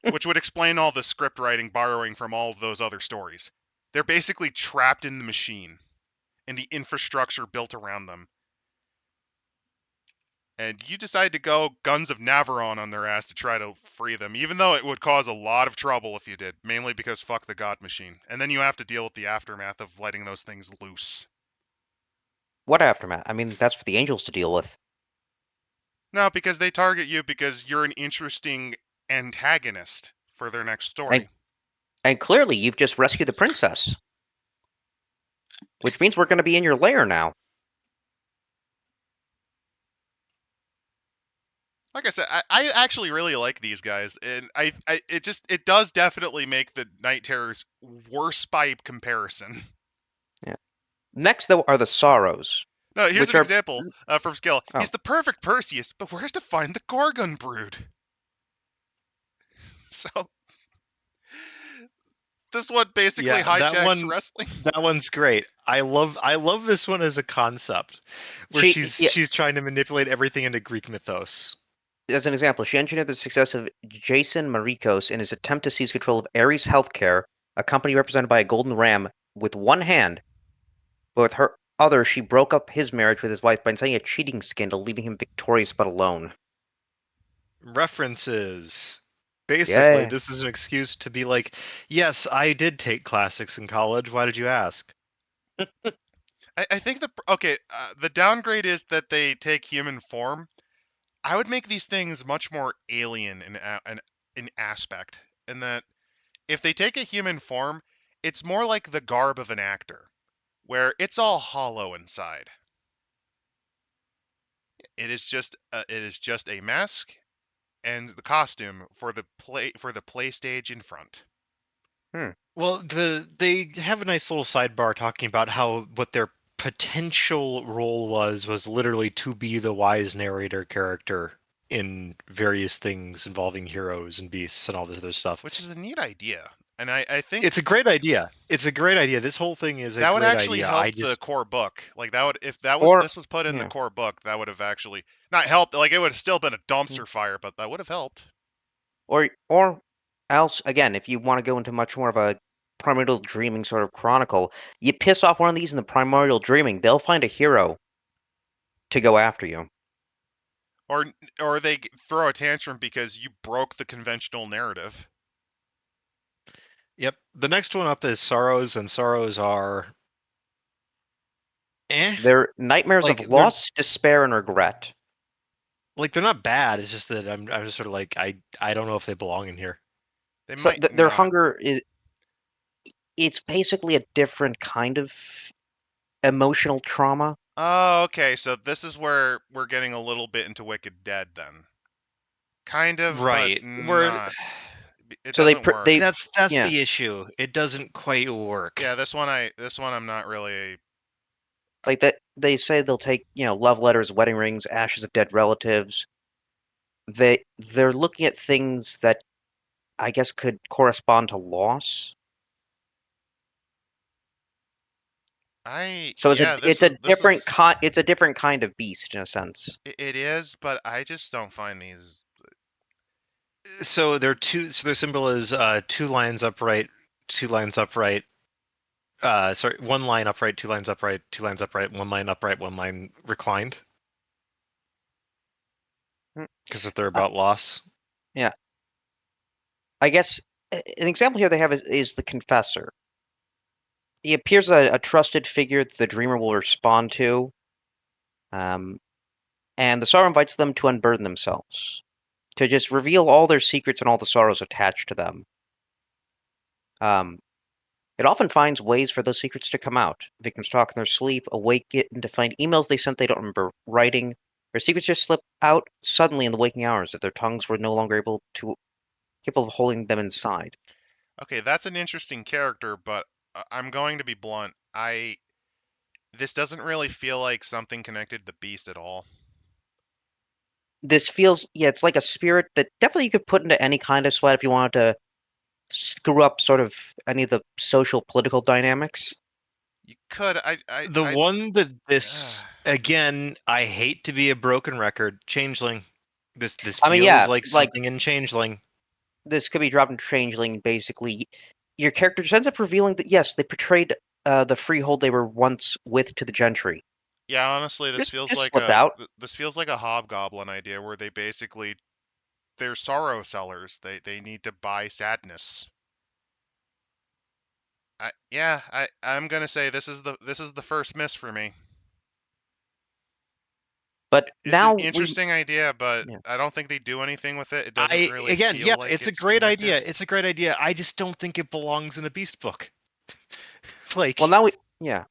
which would explain all the script writing borrowing from all of those other stories. They're basically trapped in the machine, in the infrastructure built around them. And you decide to go Guns of Navarone on their ass to try to free them, even though it would cause a lot of trouble if you did, mainly because fuck the God Machine. And then you have to deal with the aftermath of letting those things loose. What aftermath? I mean, that's for the angels to deal with. No, because they target you because you're an interesting antagonist for their next story. And clearly, you've just rescued the princess, which means we're going to be in your lair now. Like I said, I actually really like these guys, and it does definitely make the Night Terrors worse by comparison. Yeah. Next, though, are the sorrows, No, here's which an are example from Skill. oh, He's the perfect Perseus, but where's to find the Gorgon brood? So this one basically Yeah, hijacks wrestling. that one's great. I love this one as a concept where yeah, she's trying to manipulate everything into Greek mythos. as an example, she engineered the success of Jason Marikos in his attempt to seize control of Ares Healthcare, a company represented by a golden ram, with one hand, but with her other, she broke up his marriage with his wife by inciting a cheating scandal, leaving him victorious but alone. References. Basically, Yeah. this is an excuse to be like, yes, I did take classics in college. Why did you ask? I think the downgrade is that they take human form. I would make these things much more alien in aspect, in that if they take a human form, it's more like the garb of an actor, where it's all hollow inside. It is just a mask and the costume for the play stage in front. Well, they have a nice little sidebar talking about how what their potential role was literally to be the wise narrator character in various things involving heroes and beasts and all this other stuff. Which is a neat idea, and I think It's a great idea. It's a great idea. This whole thing is a that would great actually idea. help I the just core book. Like that would, if that was Or this was put in the yeah. core book, that would have actually not helped. Like it would have still been a dumpster fire, but that would have helped. Or else, again, if you want to go into much more of a primordial dreaming sort of chronicle, you piss off one of these in the primordial dreaming, they'll find a hero to go after you. Or they throw a tantrum because you broke the conventional narrative. Yep. The next one up is sorrows, and sorrows are They're nightmares Like, of they're loss, despair, and regret. like they're not bad. It's just that I'm just sort of like I don't know if they belong in here. They So might their not. hunger is it's basically a different kind of emotional trauma. Oh, okay. So this is where we're getting a little bit into Wicked Dead then. Kind of, but Right. Where not. It So they doesn't work. that's yeah, the issue. It doesn't quite work. Yeah, this one I'm not really. like that they say they'll take, love letters, wedding rings, ashes of dead relatives. They're looking at things that I guess could correspond to loss. So it's a Yeah, it's a this different is it's a different kind of beast in a sense. it is, but I just don't find these. So their symbol is two lines upright, Sorry, one line upright, two lines upright, two lines upright, one line upright, one line reclined. Because if they're Uh, about loss. yeah. I guess an example here they have is the Confessor. He appears a trusted figure that the dreamer will respond to, and the sorrow invites them to unburden themselves, to just reveal all their secrets and all the sorrows attached to them. It often finds ways for those secrets to come out. Victims talk in their sleep, awaken to find emails they sent they don't remember writing. Their secrets just slip out suddenly in the waking hours if their tongues were no longer capable of holding them inside. Okay, that's an interesting character, but I'm going to be blunt. This doesn't really feel like something connected to Beast at all. This feels, yeah, it's like a spirit that definitely you could put into any kind of splat if you wanted to screw up sort of any of the social political dynamics. You could, The one that this, uh, again, I hate to be a broken record, Changeling. This I mean, feels yeah, like like something in Changeling. this could be dropped in Changeling. Basically, your character just ends up revealing that yes, they portrayed the freehold they were once with to the gentry. yeah, honestly, Just slipped out. this feels like a hobgoblin idea where they basically they're sorrow sellers. They need to buy sadness. I'm gonna say this is the first miss for me. But It's an now we, interesting idea, but yeah. I don't think they do anything with it. It doesn't really Yeah, feel like it's a it's great connected. idea. It's a great idea. I just don't think it belongs in a Beast book. like, Well, now we, yeah.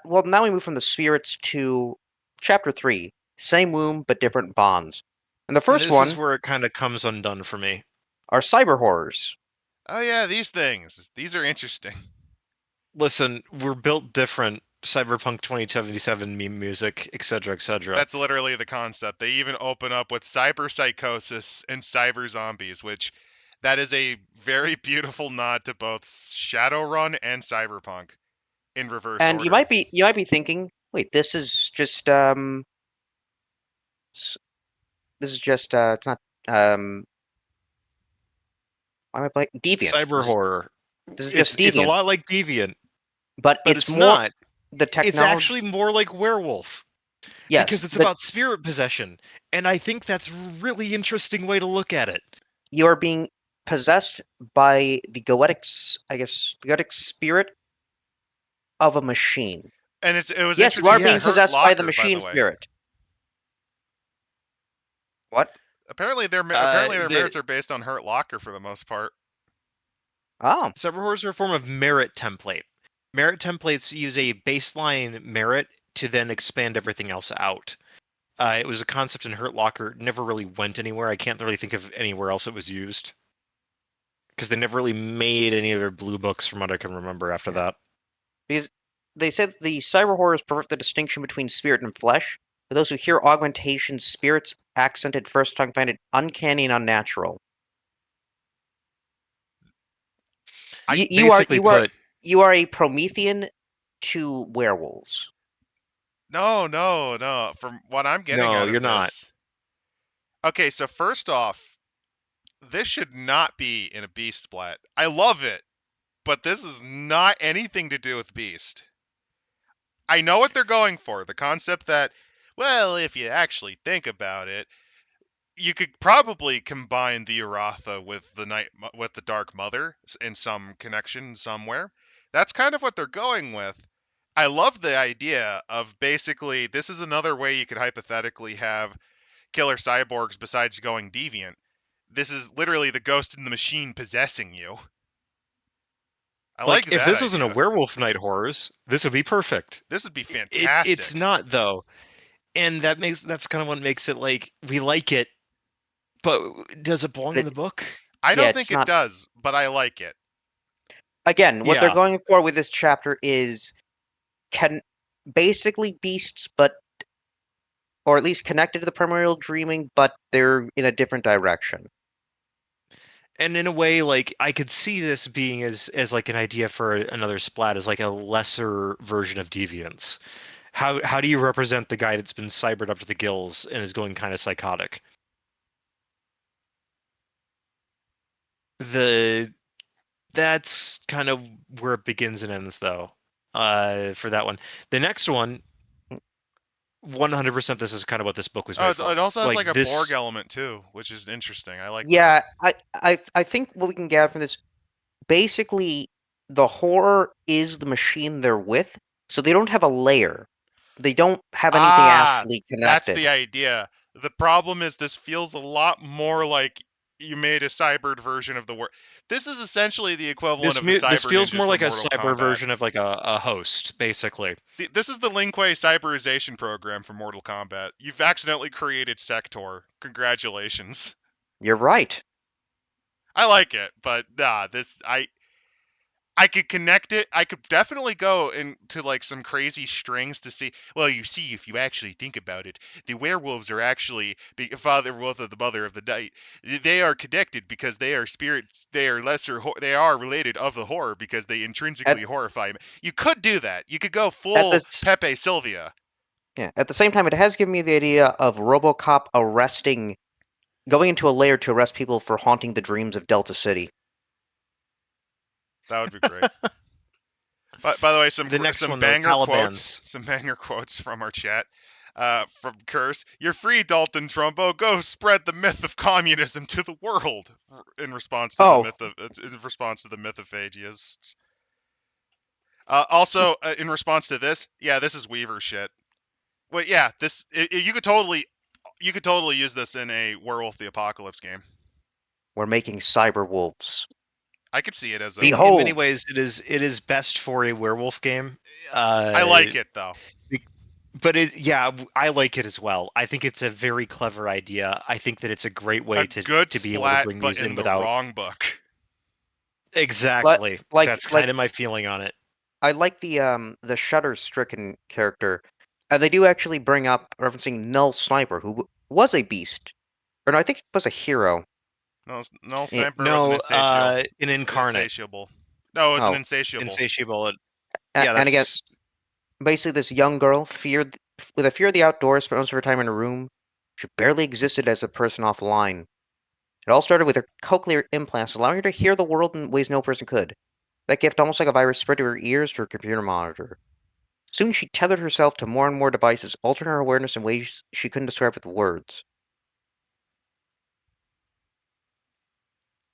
Well, now we move from the spirits to chapter 3. Same womb, but different bonds. And the and first this is one where it kind of comes undone for me. are cyber horrors. Oh yeah, these things. These are interesting. Listen, we're built different. Cyberpunk 2077 meme music, etc., etc. That's literally the concept. They even open up with cyber psychosis and cyber zombies, which that is a very beautiful nod to both Shadowrun and Cyberpunk in reverse And you order. might be thinking, wait, this is just this is just it's not why am I blank? Deviant. Cyber horror. This is just It's a deviant, lot like Deviant, but but it's it's more not. the It's technology. actually more like Werewolf Yes, because it's about spirit possession, and I think that's a really interesting way to look at it. you are being possessed by the goetic, I guess, the goetic spirit of a machine. And it was Yes, you are introduced in being Hurt Yes. possessed by the Locker, by the machine way. spirit. What? Apparently their The merits are based on Hurt Locker for the most part. Oh, cyber horrors are a form of merit template. Merit templates use a baseline merit to then expand everything else out. It was a concept in Hurt Locker, never really went anywhere. I can't really think of anywhere else it was used. Because they never really made any of their blue books from what I can remember after that. because they said the cyber horrors pervert the distinction between spirit and flesh. For those who hear augmentation, spirits accented first time find it uncanny and unnatural. I You are Basically put, you are a Promethean to werewolves. no. From what I'm getting no, out you're of not. this. Okay, so first off, this should not be in a Beast splat. I love it, but this is not anything to do with Beast. I know what they're going for. The concept that, well, if you actually think about it, you could probably combine the Uratha with the Dark Mother in some connection somewhere. That's kind of what they're going with. I love the idea of basically this is another way you could hypothetically have killer cyborgs besides going deviant. This is literally the ghost in the machine possessing you. I Like, like if that this wasn't a idea. Werewolf Night Horrors, this would be perfect. This would be It's fantastic. not, though. And that's kind of what makes it like, we like it, but does it belong in the book? I Yeah, don't it's think it not. does, but I like it. Again, what they're Yeah. going for with this chapter is can basically beasts, but or at least connected to the primordial dreaming, but they're in a different direction. And in a way, like, I could see this being as like an idea for another splat, as like a lesser version of Deviance. How do you represent the guy that's been cybered up to the gills and is going kind of psychotic? The That's kind of where it begins and ends, though. For that one, the next one, 100%. This is kind of what this book was Oh, made it for. also has Like like a Borg this, element too, which is interesting. I like that. Yeah, I think what we can gather from this, basically, the horror is the machine they're with, so they don't have a layer. They don't have anything Ah, actually that's connected. the idea. The problem is this feels a lot more like you made a cybered version of the word. This is essentially the equivalent of the this cyber feels ninjas more from like a Mortal cyber Kombat. version of like a host, basically. This is the Lin Kuei cyberization program for Mortal Kombat. You've accidentally created Sector. Congratulations. You're right. I like it, but nah, I could connect it. I could definitely go into like some crazy strings to see. Well, you see, if you actually think about it, the werewolves are actually the father wolf of the mother of the night. They are connected because they are spirit. They are lesser. They are related of the horror because they intrinsically At horrify me. You could do that. You could go at full this Pepe Sylvia. Yeah, at the same time, it has given me the idea of RoboCop going into a lair to arrest people for haunting the dreams of Delta City. That would be great. But by the way, The next one, though, Caliban's. some banger quotes from our chat. From Curse, you're free, Dalton Trumbo. Go spread the myth of communism to the world. In response to the Oh, myth of mythophagists. Also, in response to this, yeah, this is Weaver shit. Well, yeah, you could totally use this in a Werewolf the Apocalypse game. we're making cyber wolves. I could see it as a. In many Behold, ways, it is best for a werewolf game. I like it though. But I like it as well. I think it's a very clever idea. I think that it's a great A way good to be able to splat, bring but these in in the without wrong book. but exactly. like That's like kind of my feeling on it. I like the Shutter-stricken character, and they do actually bring up referencing Null Sniper, who was a beast, or no, I think he was a hero. No, Null Eh, Sniper was No, an incarnate, insatiable. No, it was an Oh, insatiable. insatiable. Yeah, and again, that's basically, this young girl with a fear of the outdoors, spent most of her time in a room. She barely existed as a person offline. It all started with her cochlear implants, allowing her to hear the world in ways no person could. That gift, almost like a virus, spread to her ears to her computer monitor. Soon she tethered herself to more and more devices, altering her awareness in ways she couldn't describe with words.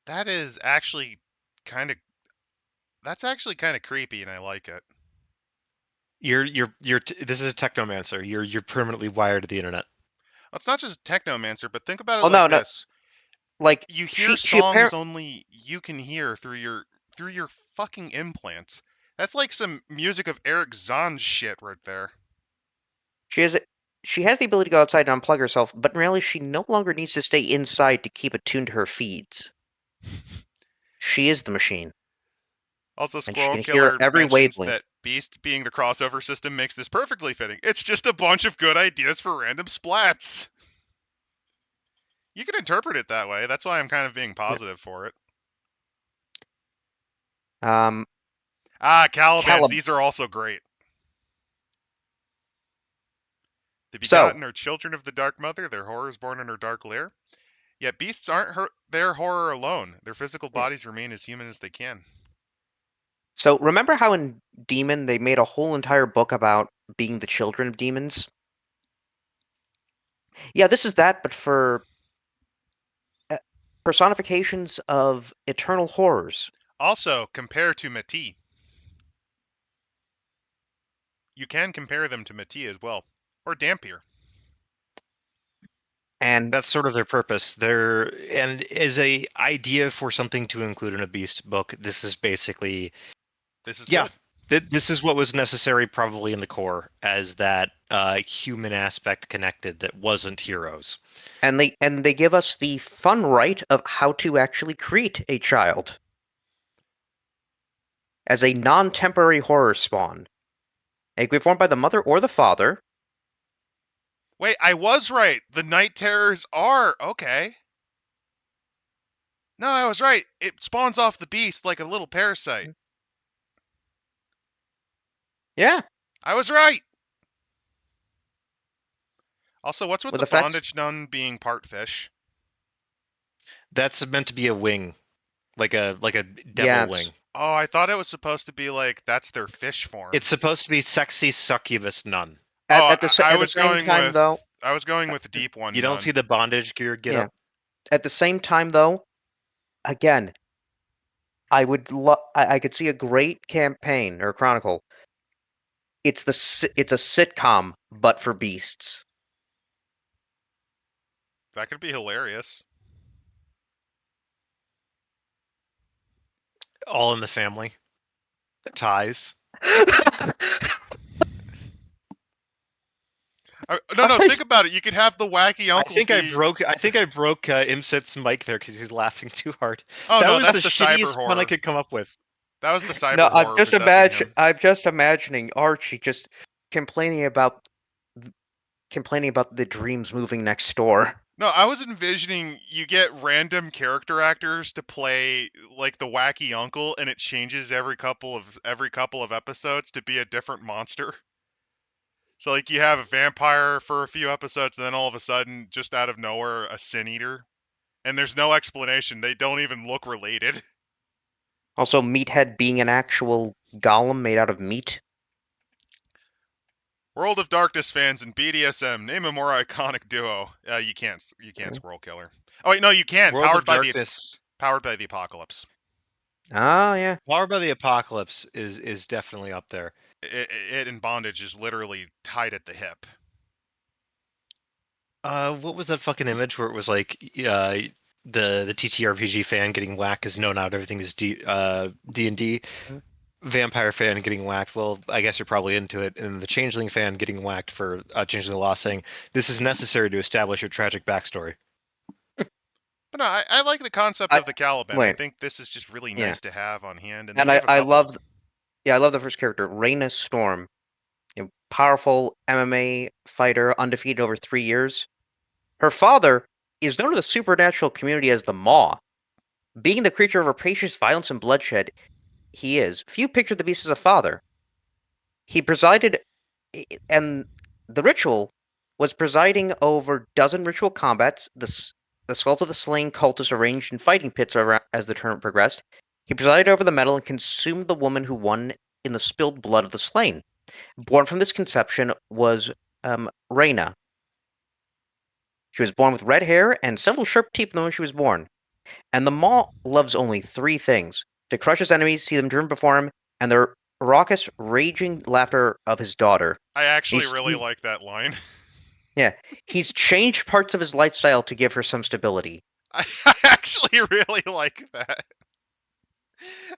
That is actually kind of that's actually kind of creepy, and I like it. this is a technomancer. You're permanently wired to the internet. Well, it's not just Technomancer, but think about it Oh like no, no, this: like you hear she songs apparently only you can hear through your fucking implants. That's like some music of Eric Zahn's shit right there. she has she has the ability to go outside and unplug herself, but in reality, she no longer needs to stay inside to keep attuned to her feeds. She is the machine, Also, and she Squirrel can hear Killer every mentions wavelength. that Beast being the crossover system makes this perfectly fitting. It's just a bunch of good ideas for random splats. You can interpret it that way. That's why I'm kind of being positive for it. Um, Ah, Calibans. Calib. These are also great. The So, begotten are children of the Dark Mother. Their horror is born in her dark lair. Yet beasts aren't their horror alone. Their physical yeah. bodies remain as human as they can. So remember how in Demon they made a whole entire book about being the children of demons? Yeah, this is that, but for uh, personifications of eternal horrors. Also, compare to Mati. You can compare them to Mati as well. Or Dampier. And That's sort of their purpose. And as a idea for something to include in a beast book, this is basically This is yeah. good. This is what was necessary probably in the core as that human aspect connected that wasn't heroes. they give us the fun right of how to actually create a child as a non-temporary horror spawn. It can be formed by the mother or the father. Wait, I was right. The night terrors are okay. No, I was right. It spawns off the beast like a little parasite. Yeah, I was right. Also, what's with with the effects. bondage nun being part fish? That's meant to be a wing. like a devil Yeah, wing. Oh, I thought it was supposed to be like that's their fish form. It's supposed to be sexy succubus nun. Oh, at the I at the was same going time with though, deep one You don't nun. see the bondage gear get yeah. up. At the same time though, again, I could see a great campaign or chronicle. It's it's a sitcom, but for beasts. That could be hilarious. All in the family. Ties. No, think about it. You could have the wacky I uncle think I be. broke Imsit's mic there because he's laughing too hard. Oh That no, was that's the the cyber shittiest pun I horror. could come up with. That was the No, cyber horror possessing him. I'm just imagining Archie just complaining about the dreams moving next door. No, I was envisioning you get random character actors to play like the wacky uncle, and it changes every couple of episodes to be a different monster. So like you have a vampire for a few episodes, and then all of a sudden, just out of nowhere, a sin eater, and there's no explanation. They don't even look related. Also, Meathead being an actual golem made out of meat. World of Darkness fans and BDSM, name a more iconic duo. You can't Okay. Squirrel Killer. Oh wait, no, you can. World of Darkness. Powered by the Apocalypse. Oh yeah. Powered by the Apocalypse is definitely up there. It in bondage is literally tied at the hip. What was that fucking image where it was like the TTRPG fan getting whacked because no, not everything is D&D. Vampire fan getting whacked. Well, I guess you're probably into it. And the Changeling fan getting whacked for Changeling the Law, saying this is necessary to establish your tragic backstory. But no, I like the concept of the Caliban. I think this is just really nice to have on hand. And I love the first character, Reyna Storm. Powerful MMA fighter, undefeated over 3 years. Her father is known to the supernatural community as the Maw. Being the creature of rapacious violence and bloodshed, he is. Few picture the beast as a father. He presided, and the ritual was presiding over dozen ritual combats. The skulls of the slain cultists arranged in fighting pits as the tournament progressed. He presided over the metal and consumed the woman who won in the spilled blood of the slain. Born from this conception was Reyna. She was born with red hair and several sharp teeth from when she was born. And the Maw loves only 3 things: to crush his enemies, see them driven before him, and the raucous, raging laughter of his daughter. I actually really like that line. Yeah, he's changed parts of his lifestyle to give her some stability. I actually really like that.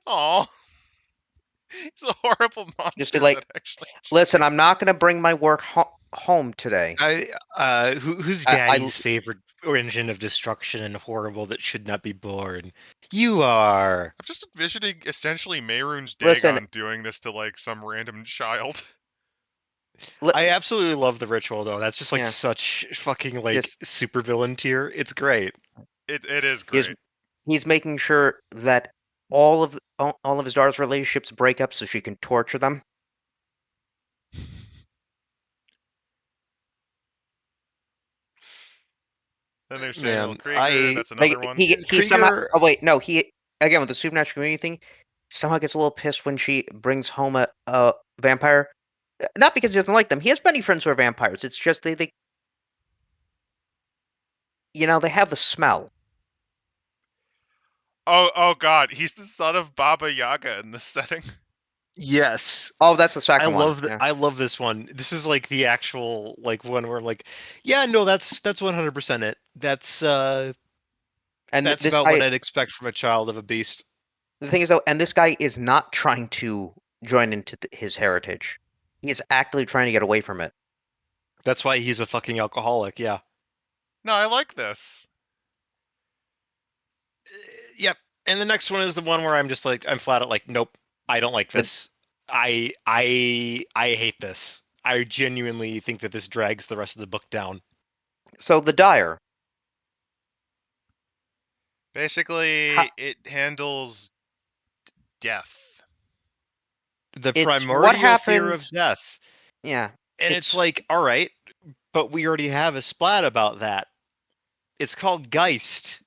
Aw. He's a horrible monster. Just be like, listen, I'm not going to bring my work home today. Who's Daddy's favorite engine of destruction and horrible that should not be born? You are. I'm just envisioning essentially Mehrunes Dagon doing this to like some random child. I absolutely love the ritual though. That's just like such fucking like super villain tier. It's great. It is great. He's making sure that all of his daughter's relationships break up so she can torture them. Then there's Samuel Krieger. That's another one. He somehow. Oh wait, no. He again with the supernatural community thing. Somehow gets a little pissed when she brings home a vampire. Not because he doesn't like them. He has many friends who are vampires. It's just they they have the smell. Oh God, he's the son of Baba Yaga in this setting. Yes. Oh, that's the second one. I love this one. This is like the actual like one where I'm like, yeah, no, that's 100% it. That's about what I'd expect from a child of a beast. The thing is though, and this guy is not trying to join into his heritage. He is actively trying to get away from it. That's why he's a fucking alcoholic, yeah. No, I like this. Yep. And the next one is the one where I'm just like, I'm flat out like, nope, I don't like this. I hate this. I genuinely think that this drags the rest of the book down. So the Dire. Basically, it handles death. The primordial fear of death. Yeah. And it's like, all right, but we already have a splat about that. It's called Geist.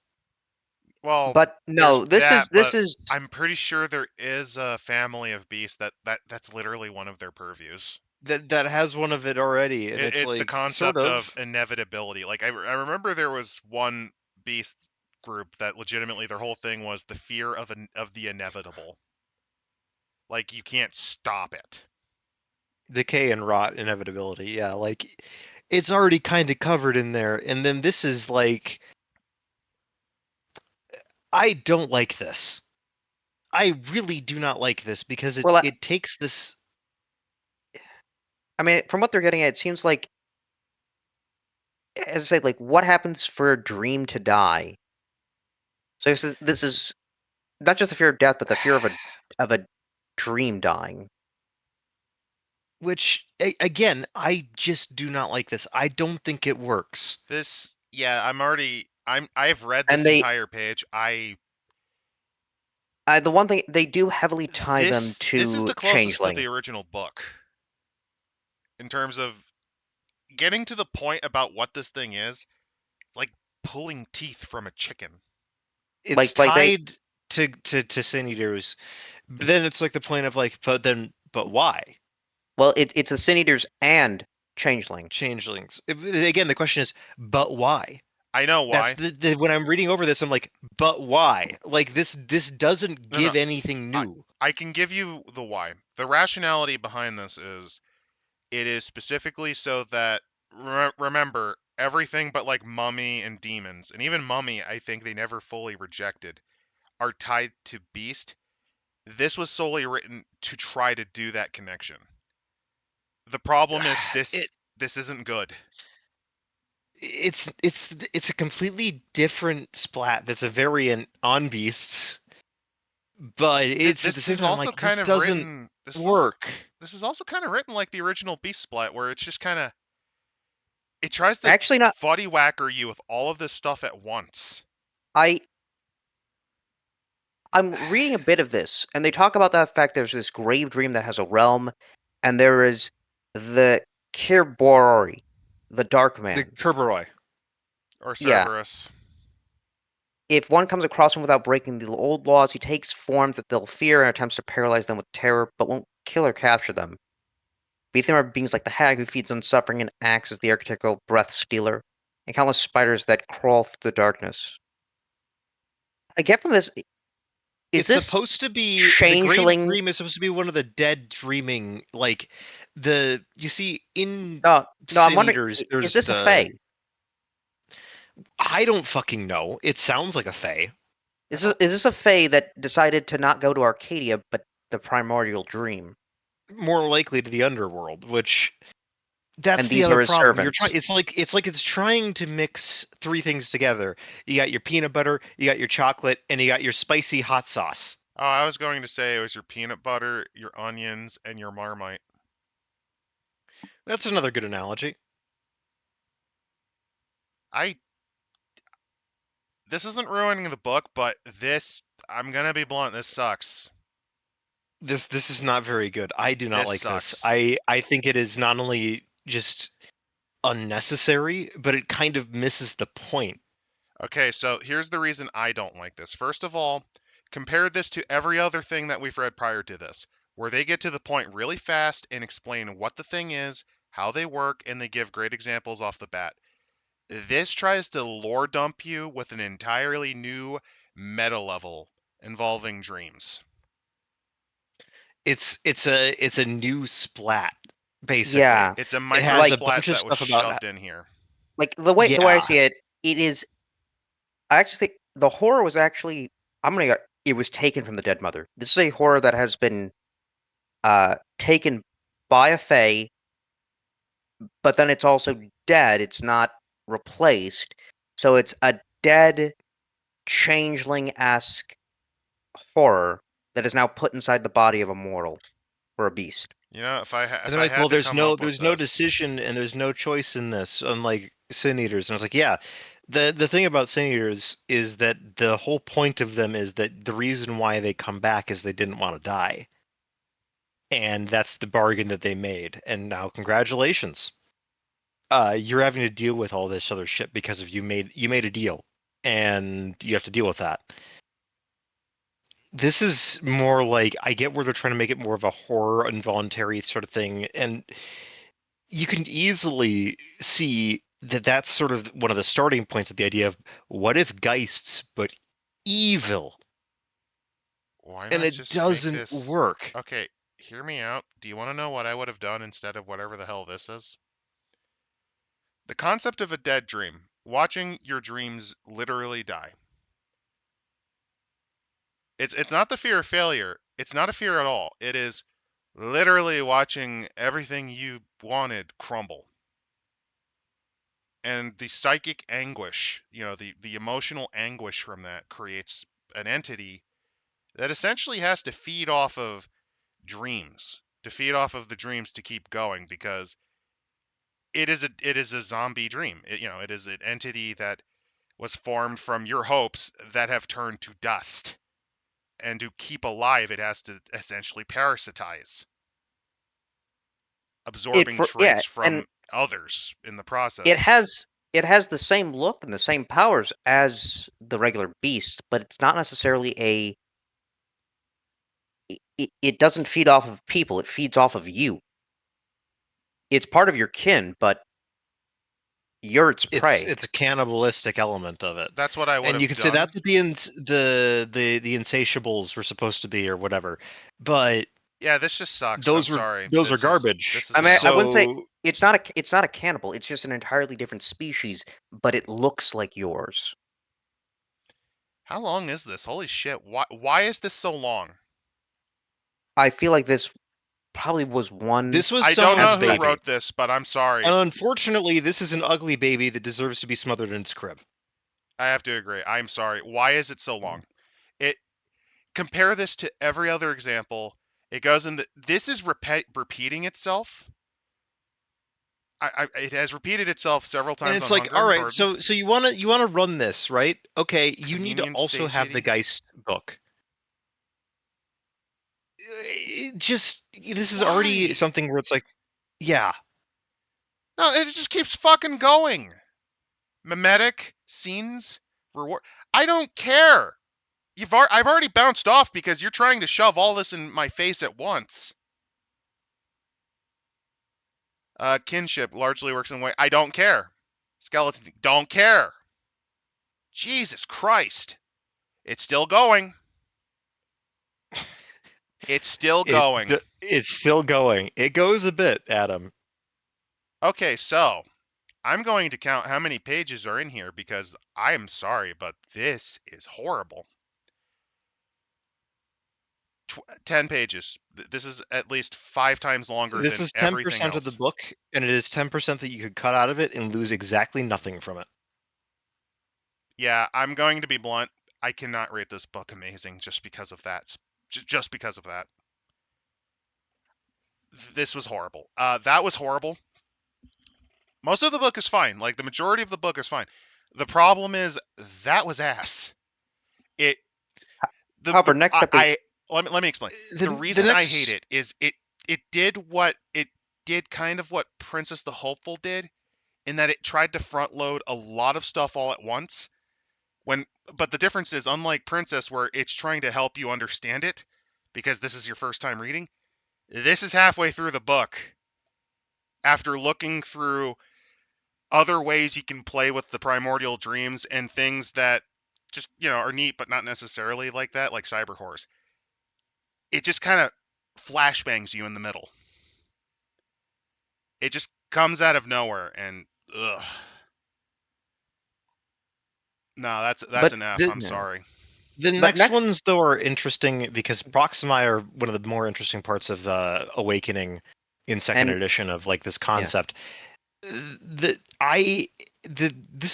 Well, But there's no, this that, is but this is I'm pretty sure there is a family of beasts that's literally one of their purviews. That has one of it already, and it's It's the like sort concept of of. inevitability. Like I remember there was one beast group that legitimately their whole thing was the fear of the inevitable. Like you can't stop it. Decay and rot inevitability. Yeah, like it's already kind of covered in there, and then this is like, I don't like this. I really do not like this because well. it takes this. I mean, from what they're getting at, it seems like, as I say, like what happens for a dream to die? So this is not just the fear of death, but the fear of a dream dying. Which again, I just do not like this. I don't think it works. This, yeah, I've read And this entire page. the one thing they do heavily tie them This is to the closest to changeling. the original book in terms of getting to the point about what this thing is. It's like pulling teeth from a chicken. It's Like they tied to Sin Eaters, but then it's like the point of like, but why well, it's the Sin Eaters and changeling. changelings? Again, the question is, but why? I know That's why. when I'm reading over this, I'm like, but why? Like this doesn't No, no. give anything I, new. I can give you the why. The rationality behind this is it is specifically so that remember everything but like mummy and demons, and even mummy, I think they never fully rejected, are tied to beast. This was solely written to try to do that connection. The problem is It this isn't good. it's a completely different splat that's a variant on beasts, but it's at the This same is time also like this kind of doesn't written. work. This is also kind of written like the original Beast Splat, where it's just kind of it tries to Actually, not. fuddy whacker you with all of this stuff at once. I I'm reading a bit of this, and they talk about that fact there's this grave dream that has a realm, and there is the Kirborori, the Dark The Man. Kerberoy. Or Yeah, Cerberus. if one comes across him without breaking the old laws, he takes forms that they'll fear and attempts to paralyze them with terror, but won't kill or capture them. Beneath them are beings like the hag who feeds on suffering and acts as the archetypical breath stealer, and countless spiders that crawl through the darkness. I get from this, is It's this supposed to be the grave changeling? dream is supposed to be one of the dead dreaming, like the you see in No, no, I'm Sin wondering, Eaters. is There's this a the fae? I don't fucking know. It sounds like a fae. Is this a fae that decided to not go to Arcadia, but the primordial dream? More likely to the underworld, which that's And the these other are his problem. You're servants. trying. It's trying to mix three things together. You got your peanut butter, you got your chocolate, and you got your spicy hot sauce. Oh, I was going to say it was your peanut butter, your onions, and your Marmite. That's another good analogy. I This isn't ruining the book, but this I'm gonna be blunt. This sucks. This is not very good. I do not This like this. sucks. I think it is not only just unnecessary, but it kind of misses the point. Okay, so here's the reason I don't like this. First of all, compare this to every other thing that we've read prior to this, where they get to the point really fast and explain what the thing is, how they work, and they give great examples off the bat. This tries to lore dump you with an entirely new meta level involving dreams. It's a new splat, basically. Yeah, It's a It micro has a like splat bunch of that was stuff about shoved in here. the way I yeah. see it, it is. I actually think the horror was actually. I'm gonna. It was taken from the Dead Mother. This is a horror that has been taken by a fae, but then it's also dead. It's not replaced, so it's a dead changeling-esque horror that is now put inside the body of a mortal or a beast. You know, And if they're I like, well, had to come up with there's no this, decision and there's no choice in this, unlike Sin Eaters. And I was like, yeah. The thing about Sin Eaters is that the whole point of them is that the reason why they come back is they didn't want to die. And that's the bargain that they made. And now congratulations. You're having to deal with all this other shit because of you made a deal. and you have to deal with that. This is more like, I get where they're trying to make it more of a horror involuntary sort of thing, and you can easily see that that's sort of one of the starting points of the idea of what if Geists, but evil, Why and not it just make doesn't this... work. Okay, hear me out. Do you want to know what I would have done instead of whatever the hell this is? The concept of a dead dream. Watching your dreams literally die. It's not the fear of failure. It's not a fear at all. It is literally watching everything you wanted crumble. And the psychic anguish, the emotional anguish from that creates an entity that essentially has to feed off of dreams, to feed off of the dreams to keep going, because it is a zombie dream. It is an entity that was formed from your hopes that have turned to dust. And to keep alive, it has to essentially parasitize, absorbing traits and from others in the it process. has the same look and the same powers as the regular beast, but it's not necessarily it doesn't feed off of people, it feeds off of you. It's part of your kin, but you're its prey. It's a cannibalistic element of it, That's what I would and you have could say done. that's what the insatiables were supposed to be or whatever, but Yeah, this just sucks. I'm sorry. those are garbage. This is I mean, I wouldn't say So it's not a cannibal. It's just an entirely different species, but it looks like yours. How long is this? Holy shit. Why is this so long? I feel like this probably was one. this was I don't know someone's who baby, wrote this, but I'm sorry. and unfortunately, this is an ugly baby that deserves to be smothered in its crib. I have to agree. I'm sorry. Why is it so long? It Compare this to every other example. It goes in this is repeating itself. It has repeated itself several And times it's on like, Hunger all and right, Burden. so you wanna run this, right? Okay, you need to Communion also have the satiety. Geist book. This is already Why? something where it's like, yeah, No, it just keeps fucking going. Mimetic scenes, reward. I don't care. I've already bounced off because you're trying to shove all this in my face at once. Kinship largely works in a way I don't care. Skeleton don't care. Jesus Christ. It's still going. It's still going. it's still going. It goes a bit, Adam. Okay, so I'm going to count how many pages are in here because I am sorry, but this is horrible. 10 pages. This is at least 5 times longer This than is everything 10% of the else. book, and it is 10% that you could cut out of it and lose exactly nothing from it. Yeah, I'm going to be blunt. I cannot rate this book amazing just because of that. Just because of that. This was horrible. That was horrible. Most of the book is fine. Like, the majority of the book is fine. The problem is that was ass. It However, next up is let me explain. The The reason I hate next it is it did kind of what Princess the Hopeful did, in that it tried to front load a lot of stuff all at once. But the difference is, unlike Princess, where it's trying to help you understand it because this is your first time reading, this is halfway through the book after looking through other ways you can play with the primordial dreams and things that just are neat but not necessarily like that, like cyber horrors. It just kind of flashbangs you in the middle. It just comes out of nowhere, and ugh. No, that's but an F. the, I'm sorry. the but next next ones though are interesting because Proximi are one of the more interesting parts of the Awakening in second and edition of like this yeah, concept. This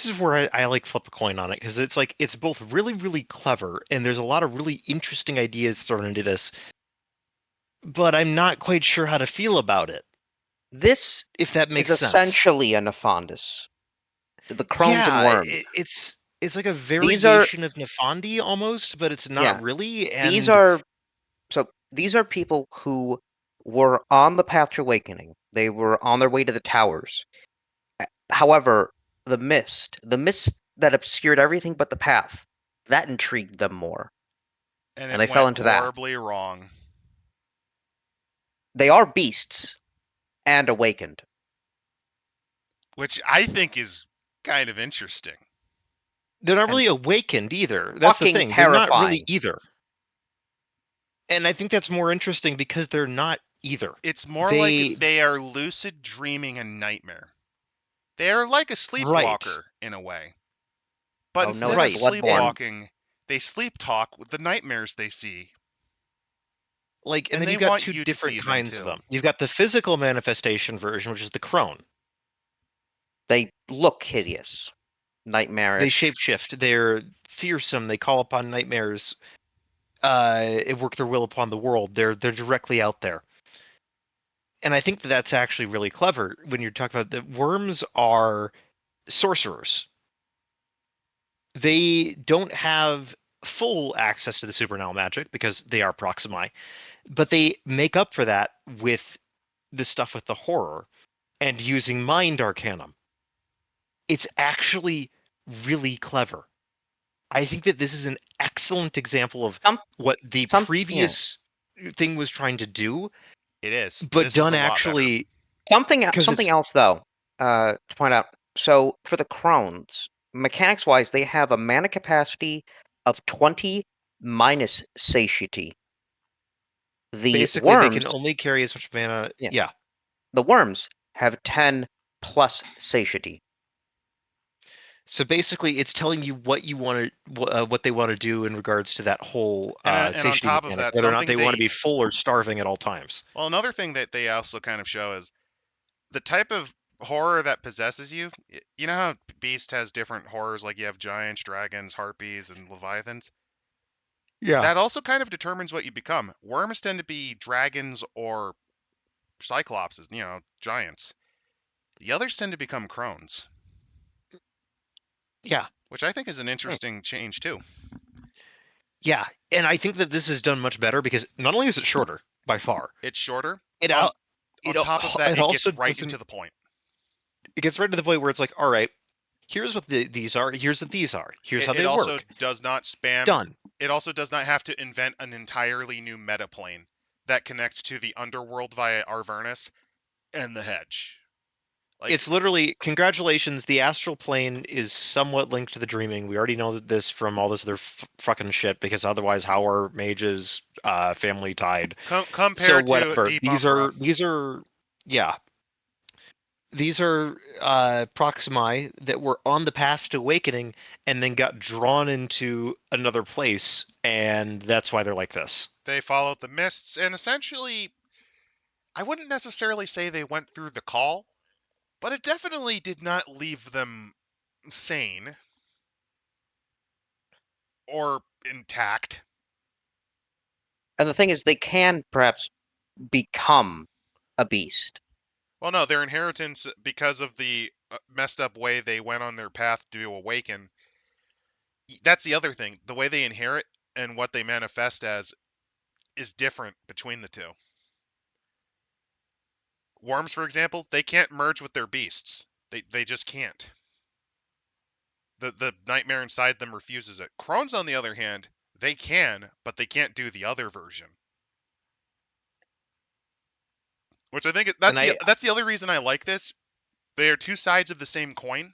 is where I like flip a coin on it because it's like it's both really really clever and there's a lot of really interesting ideas thrown into this, but I'm not quite sure how to feel about it. this If that is makes sense. essentially a Nefandus. The crones and Yeah, worm. it's like a These are variation of Nefandi almost, but it's yeah. not really. These And are these are people who were on the path to awakening. They were on their way to the towers. However, the mist that obscured everything but the path. That intrigued them more. And And it they fell went into that. horribly wrong. They are beasts and awakened. Which I think is kind of interesting. They're not And really awakened either. That's the fucking thing. They're not really terrifying. either. And I think that's more interesting because they're not either. It's more like they are lucid dreaming a nightmare. They are like a sleepwalker in a way. But Oh, no, instead they're of Bloodborne. sleepwalking, they sleep talk with the nightmares they see. Like, and And then they you've got want two you to different see them kinds of too. them. You've got the physical manifestation version, which is the crone. They look hideous. They Nightmarish. shapeshift. They're fearsome. They call upon nightmares. Work their will upon the world. They're directly out there. And I think that's actually really clever when you're talking about that worms are sorcerers. They don't have full access to the supernatural magic because they are proximi, but they make up for that with the stuff with the horror and using mind arcanum. It's actually really clever. I think that this is an excellent example of what the previous thing was trying to do. It is. But This done is a lot actually Something else though, to point out. So for the crones, mechanics wise, they have a mana capacity of 20 minus satiety. The basically worms, they can only carry as much mana. Yeah. The worms have 10 plus satiety. So basically, it's telling you what you want to, what they want to do in regards to that whole and on satiety top of mechanic, that, whether or not something they want to they be full or starving at all times. well, another thing that they also kind of show is the type of horror that possesses you. You know how Beast has different horrors, like you have giants, dragons, harpies, and leviathans? Yeah. That also kind of determines what you become. Worms tend to be dragons or cyclopses, giants. The others tend to become crones. Yeah. Which I think is an interesting change too. Yeah, and I think that this is done much better because not only is it shorter by far, It's shorter. it On it top of that, it it gets also right doesn't. into the point. It gets right to the point where it's like, all right, here's what these are. Here's what these are. Here's how It they also work. does not spam. Done. It also does not have to invent an entirely new meta plane that connects to the underworld via Arvernus and the hedge. It's literally, congratulations, the astral plane is somewhat linked to the dreaming. We already know this from all this other fucking shit, because otherwise how are mages family tied? Compared so to whatever. Deep These Umbra. are yeah. These are proximi that were on the path to awakening and then got drawn into another place, and that's why they're like this. They followed the mists, and essentially, I wouldn't necessarily say they went through the call, but it definitely did not leave them sane or intact. And the thing is, they can perhaps become a beast. Well, no, their inheritance, because of the messed up way they went on their path to awaken, that's the other thing. The way they inherit and what they manifest as is different between the two. Worms, for example, they can't merge with their beasts. They just can't. The nightmare inside them refuses it. Crones, on the other hand, they can, but they can't do the other version. Which I think that's the other reason I like this. They are two sides of the same coin,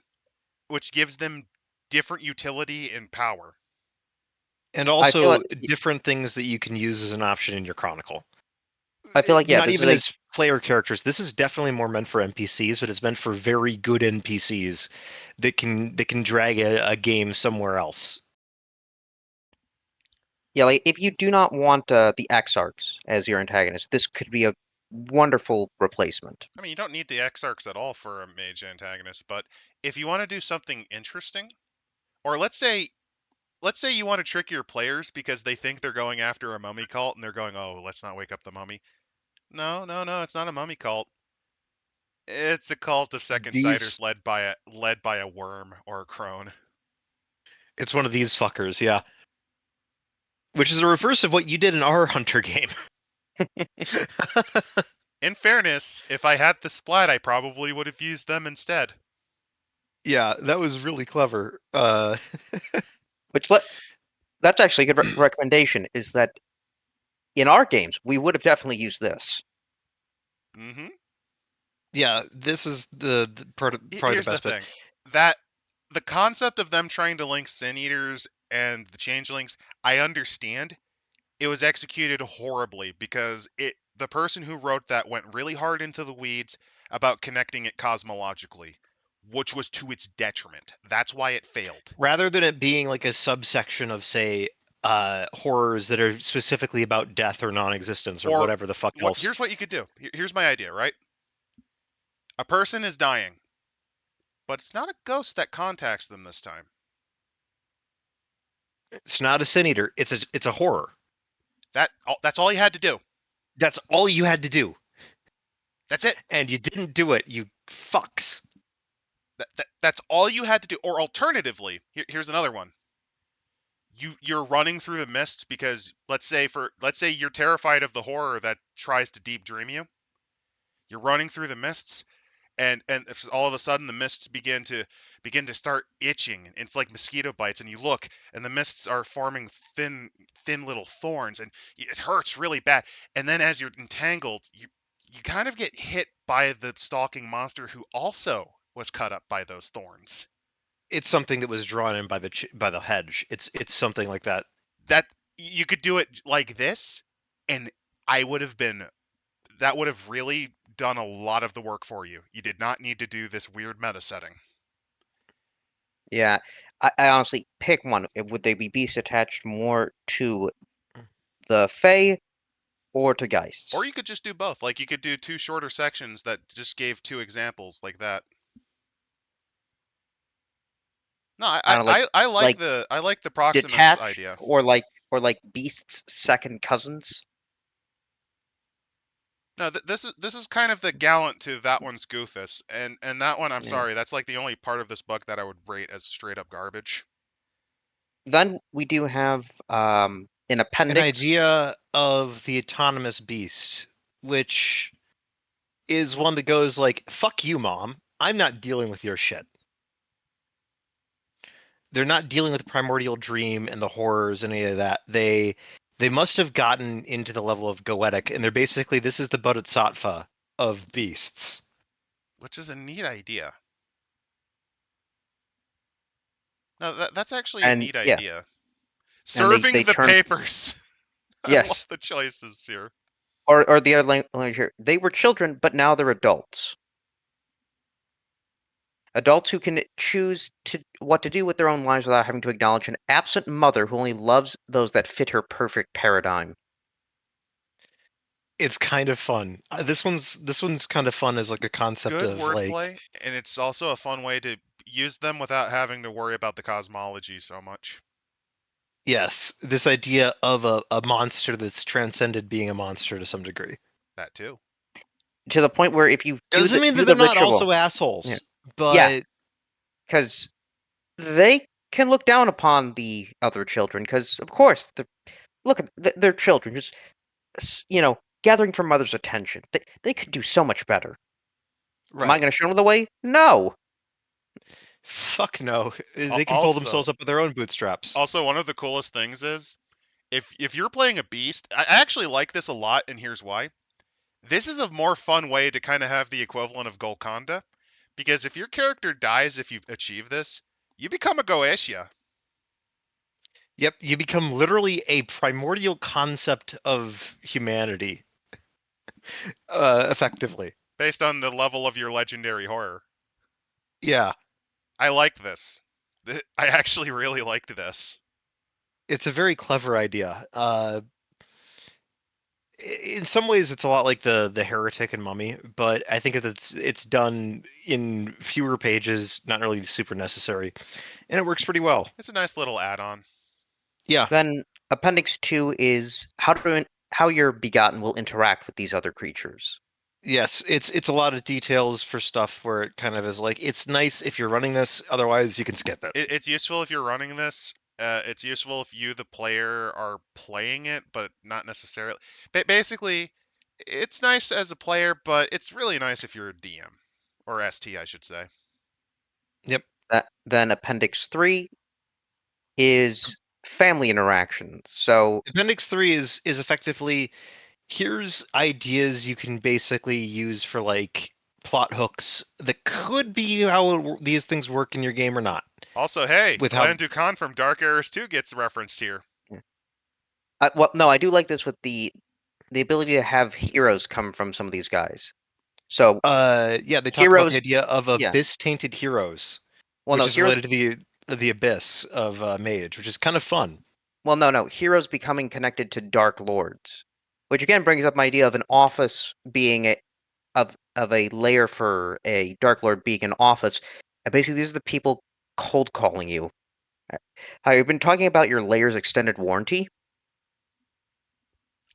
which gives them different utility and power. And also different things that you can use as an option in your chronicle. I feel like, yeah, not even as player characters. This is definitely more meant for NPCs, but it's meant for very good NPCs that can drag a game somewhere else. Yeah, like if you do not want the Exarchs as your antagonist, this could be a wonderful replacement. I mean, you don't need the Exarchs at all for a mage antagonist, but if you want to do something interesting, or let's say you want to trick your players because they think they're going after a mummy cult and they're going, oh, let's not wake up the mummy. No, it's not a mummy cult. It's a cult of second sighters led by a worm or a crone. It's one of these fuckers, yeah. Which is a reverse of what you did in our Hunter game. In fairness, if I had the splat, I probably would have used them instead. Yeah, that was really clever. Which that's actually a good recommendation. Is that in our games we would have definitely used this. Mm-hmm. Yeah, this is the probably the Here's the best bit. thing. That the concept of them trying to link Sin Eaters and the Changelings, I understand. It was executed horribly because the person who wrote that went really hard into the weeds about connecting it cosmologically, which was to its detriment. That's why it failed. Rather than it being like a subsection of, say, horrors that are specifically about death or non-existence or Or whatever the fuck else. here's what you could do. Here's my idea, right? A person is dying, but it's not a ghost that contacts them this time. It's not a sin eater. It's a horror. That's all you had to do. That's all you had to do. That's it. And you didn't do it, you fucks. That's all you had to do. Or alternatively, here's another one. You're running through the mists because let's say you're terrified of the horror that tries to deep dream you. You're running through the mists, and if all of a sudden the mists begin to start itching. It's like mosquito bites, and you look, and the mists are forming thin little thorns, and it hurts really bad. And then as you're entangled, you kind of get hit by the stalking monster who also was cut up by those thorns. It's something that was drawn in by the hedge. It's something like that. That you could do it like this, and that would have really done a lot of the work for you. You did not need to do this weird meta setting. Yeah, I honestly pick one. Would they be beast attached more to the Fae or to Geists? Or you could just do both. Like you could do two shorter sections that just gave two examples like that. No, I don't know, I like like the Proximus detached idea. or like beasts' second cousins. No, this is kind of the gallant to that one's Goofus, and that one I'm Yeah. sorry, that's like the only part of this book that I would rate as straight up garbage. Then we do have an An appendix. idea of the autonomous beast, which is one that goes like, fuck you, mom. I'm not dealing with your shit. They're not dealing with the primordial dream and the horrors and any of that. They must have gotten into the level of goetic, and they're basically, this is the bodhisattva of beasts. Which is a neat idea. No, that's actually a And neat yeah, idea. and Serving they the turn papers. I love yes, the choices here. or the other language here. They were children, but now they're adults. Adults who can choose what to do with their own lives without having to acknowledge an absent mother who only loves those that fit her perfect paradigm. It's kind of fun. This one's kind of fun as like a concept Good of like, wordplay, and it's also a fun way to use them without having to worry about the cosmology so much. yes, this idea of a monster that's transcended being a monster to some degree. That too. To the point where if you Doesn't mean that do they're the not ritual, also assholes, yeah, but because they can look down upon the other children. Because of course, look at they're children, just gathering for mother's attention. They could do so much better. Am I right. going to show them the way? No. Fuck no. They can pull Also, themselves up with their own bootstraps. one of the coolest things is if you're playing a beast, I actually like this a lot, and here's why. This is a more fun way to kind of have the equivalent of Golconda, because if your character dies if you achieve this, you become a Goetia. Yep, you become literally a primordial concept of humanity, effectively. Based on the level of your legendary horror. Yeah, I like this. I actually really liked this. it's a very clever idea. In some ways, it's a lot like the heretic and mummy, but I think it's done in fewer pages, not really super necessary, and it works pretty well. It's a nice little add-on. Yeah. Then Appendix 2 is how your begotten will interact with these other creatures. Yes, it's a lot of details for stuff where it kind of is like, it's nice if you're running this, otherwise you can skip it. It's useful if you're running this. It's useful if you, the player, are playing it, but not necessarily. Basically, it's nice as a player, but it's really nice if you're a DM or ST, I should say. Yep. then Appendix 3 is family interactions. So Appendix 3 is effectively, here's ideas you can basically use for like plot hooks that could be how these things work in your game or not. Also, hey, With how Glenn Ducan from Dark Eras 2 gets referenced here. well, no, I do like this with the ability to have heroes come from some of these guys. So yeah, they talk about the heroes, idea of yeah. abyss tainted heroes, Well, which no, is heroes. related to the abyss of mage, which is kind of fun. Well, no, heroes becoming connected to dark lords, which again brings up my idea of an office being of a layer for a dark lord being an office. And basically, these are the people cold calling you. Have you been talking about your layer's extended warranty?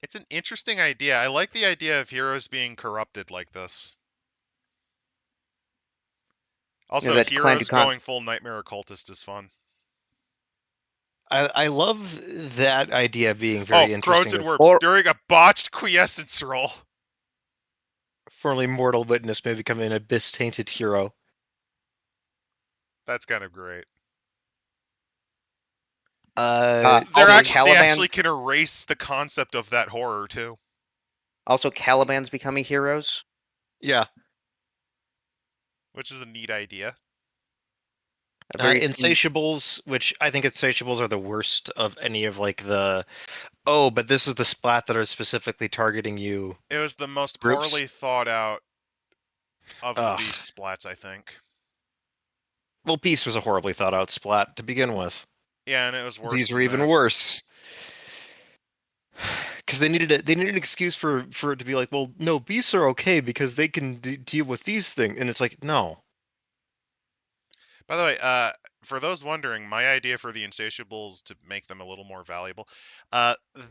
It's an interesting idea. I like the idea of heroes being corrupted like this. You know, Also, that Clan heroes Ducan. going full Nightmare Occultist is fun. I love that idea being Oh, very groans interesting. and Of warps Or during a botched quiescence roll. formerly mortal witness may become an abyss tainted hero. That's kind of great. Uh, They also actually Caliban. can erase the concept of that horror too. Also, Caliban's becoming heroes. yeah. Which is a neat idea. A very Insatiables, which I think insatiables are the worst of any of like the but this is the splat that are specifically targeting you It was the most groups. poorly thought out of the Ugh. beast splats, I think. Well, Beast was a horribly thought out splat to begin with. Yeah, and it was worse These are than even that. worse. Because they needed an excuse for it to be like, well, no, beasts are okay because they can deal with these things, and it's like, no. By the way, for those wondering, my idea for the insatiables to make them a little more valuable,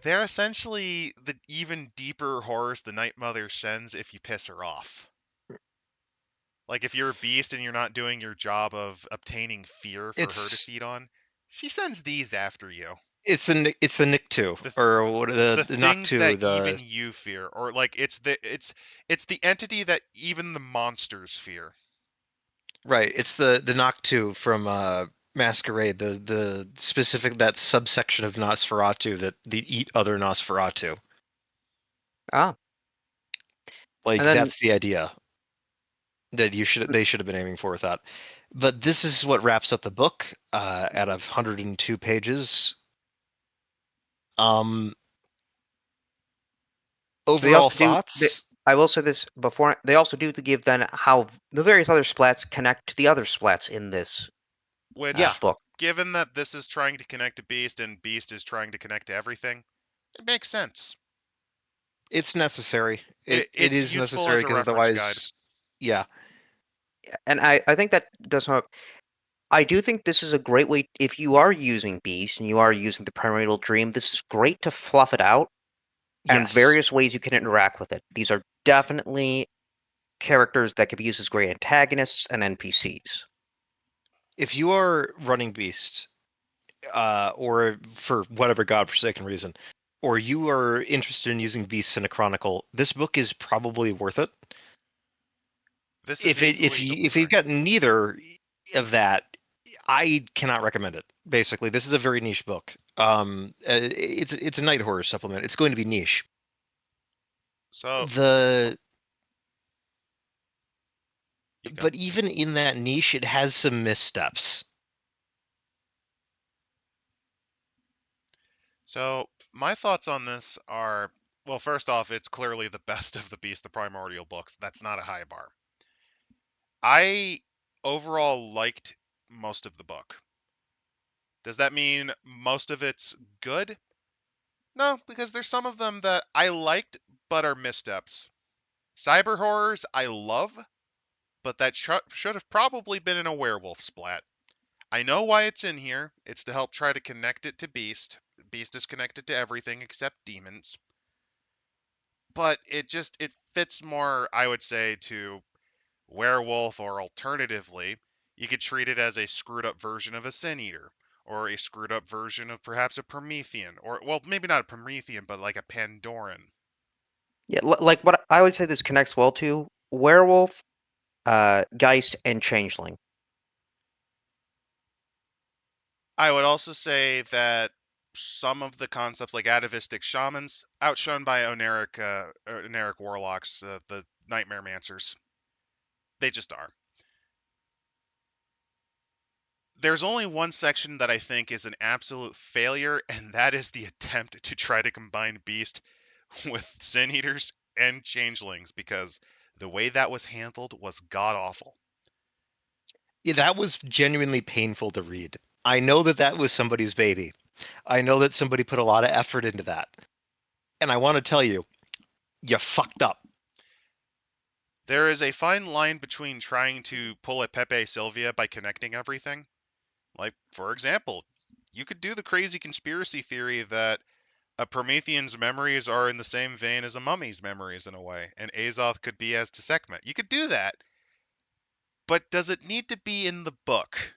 they're essentially the even deeper horrors the Night Mother sends if you piss her off. Like if you're a beast and you're not doing your job of obtaining fear for her to It's feed on, she sends these after you. it's the Nick 2 The or what the the Knock things 2 that even the you fear, or like it's the entity that even the monsters fear. right. It's the Knock 2 from Masquerade, the specific that subsection of Nosferatu that they eat other Nosferatu. ah, Like and then that's the idea that they should have been aiming for with that. But this is what wraps up the book out of 102 pages. Um, they also overall do. thoughts? I will say this before. They also do to give then how the various other splats connect to the other splats in this Yeah, Which, book. given that this is trying to connect to Beast and Beast is trying to connect to everything, it makes sense. it's necessary. It It's is useful necessary as a because reference guide. otherwise, yeah. And I think that does not. I do think this is a great way if you are using Beast and you are using the Primordial Dream. This is great to fluff it out and Yes. various ways you can interact with it. These are definitely characters that could be used as great antagonists and NPCs. If you are running Beast, or for whatever godforsaken reason, or you are interested in using Beasts in a Chronicle, this book is probably worth it. This is easily. If you've got neither of that, I cannot recommend it. Basically, this is a very niche book. It's a night horror supplement. It's going to be niche. So The you go. But even in that niche, it has some missteps. So my thoughts on this are, well, first off, it's clearly the best of the Beast, the Primordial books. That's not a high bar. I overall liked most of the book. Does that mean most of it's good? No, because there's some of them that I liked but are missteps. Cyber horrors I love, but that should have probably been in a werewolf splat. I know why it's in here. It's to help try to connect it to Beast. Beast is connected to everything except demons. But it fits more, I would say, to werewolf, or alternatively, you could treat it as a screwed up version of a Sin Eater, or a screwed up version of perhaps a Promethean, or, well, maybe not a Promethean, but like a Pandoran. Yeah, like what I would say this connects well to werewolf, Geist, and Changeling. I would also say that some of the concepts, like atavistic shamans, outshone by oneric warlocks, the nightmare mancers. They just are. There's only one section that I think is an absolute failure, and that is the attempt to try to combine Beast with Sin Eaters and Changelings, because the way that was handled was god awful. Yeah, that was genuinely painful to read. I know that was somebody's baby. I know that somebody put a lot of effort into that. And I want to tell you, you fucked up. There is a fine line between trying to pull a Pepe Sylvia by connecting everything. Like, for example, you could do the crazy conspiracy theory that a Promethean's memories are in the same vein as a mummy's memories in a way, and Azoth could be as to Sekhmet. You could do that, but does it need to be in the book?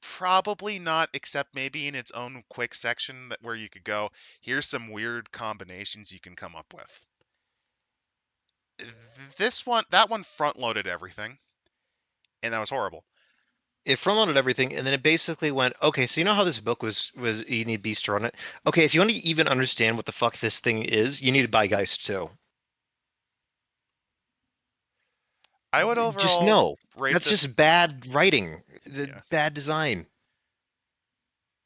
Probably not, except maybe in its own quick section where you could go, here's some weird combinations you can come up with. That one front-loaded everything, and that was horrible. It front-loaded everything, and then it basically went, okay, so you know how this book was you need Beast to run it? Okay, if you want to even understand what the fuck this thing is, you need to buy Geist too. I would Just overall no. rate That's this. just bad writing. Yeah. Bad design.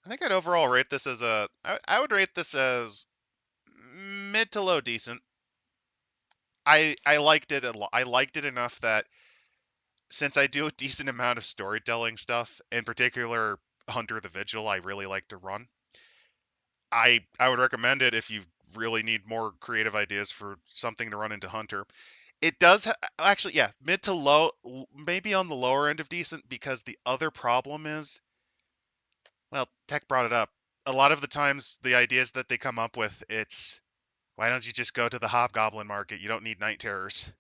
I think I'd overall rate this as I would rate this as mid to low decent. I liked it a lot. I liked it enough that since I do a decent amount of storytelling stuff, in particular Hunter the Vigil, I really like to run. I would recommend it if you really need more creative ideas for something to run into Hunter. It does actually, yeah, mid to low, maybe on the lower end of decent, because the other problem is, well, Tech brought it up. A lot of the times, the ideas that they come up with, it's why don't you just go to the Hobgoblin market? You don't need Night Terrors.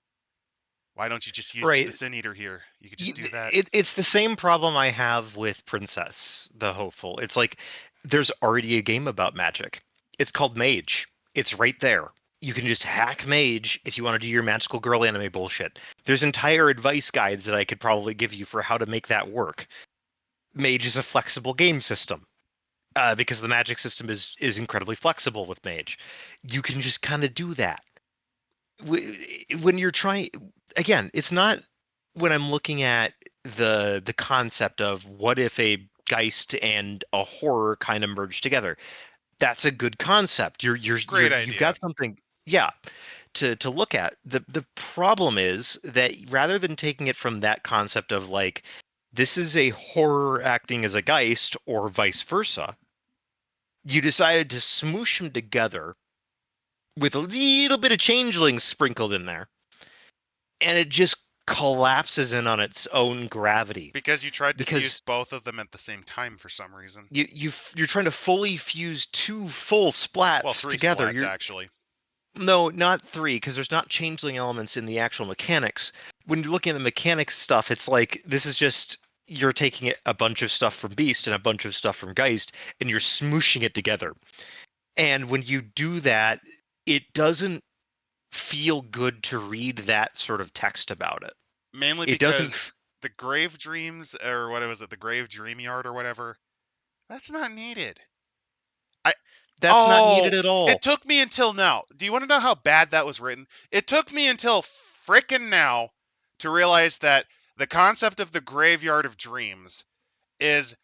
Why don't you just use Right. the Sin Eater here? You could just do that. It's the same problem I have with Princess, the Hopeful. It's like there's already a game about magic. It's called Mage. It's right there. You can just hack Mage if you want to do your magical girl anime bullshit. There's entire advice guides that I could probably give you for how to make that work. Mage is a flexible game system. Because the magic system is incredibly flexible with Mage. You can just kind of do that. When you're trying, again, it's not when I'm looking at the concept of what if a Geist and a horror kind of merge together. That's a good concept. Great You've idea. got something, yeah, to look at. The problem is that rather than taking it from that concept of like this is a horror acting as a Geist or vice versa, you decided to smoosh them together with a little bit of changelings sprinkled in there, and it just collapses in on its own gravity Because you tried to fuse because both of them at the same time for some reason. you're trying to fully fuse two full Well, splats 3 together. splats actually. No, not three, because there's not changeling elements in the actual mechanics. When you're looking at the mechanics stuff, it's like this is just you're taking a bunch of stuff from Beast and a bunch of stuff from Geist, and you're smooshing it together. And when you do that, it doesn't feel good to read that sort of text about it. Mainly It doesn't. because the Grave Dreams, or what was it, the Grave Dream Yard or whatever, that's not needed. That's not needed Oh, at all. it took me until now. Do you want to know how bad that was written? It took me until frickin' now to realize that the concept of the Graveyard of Dreams is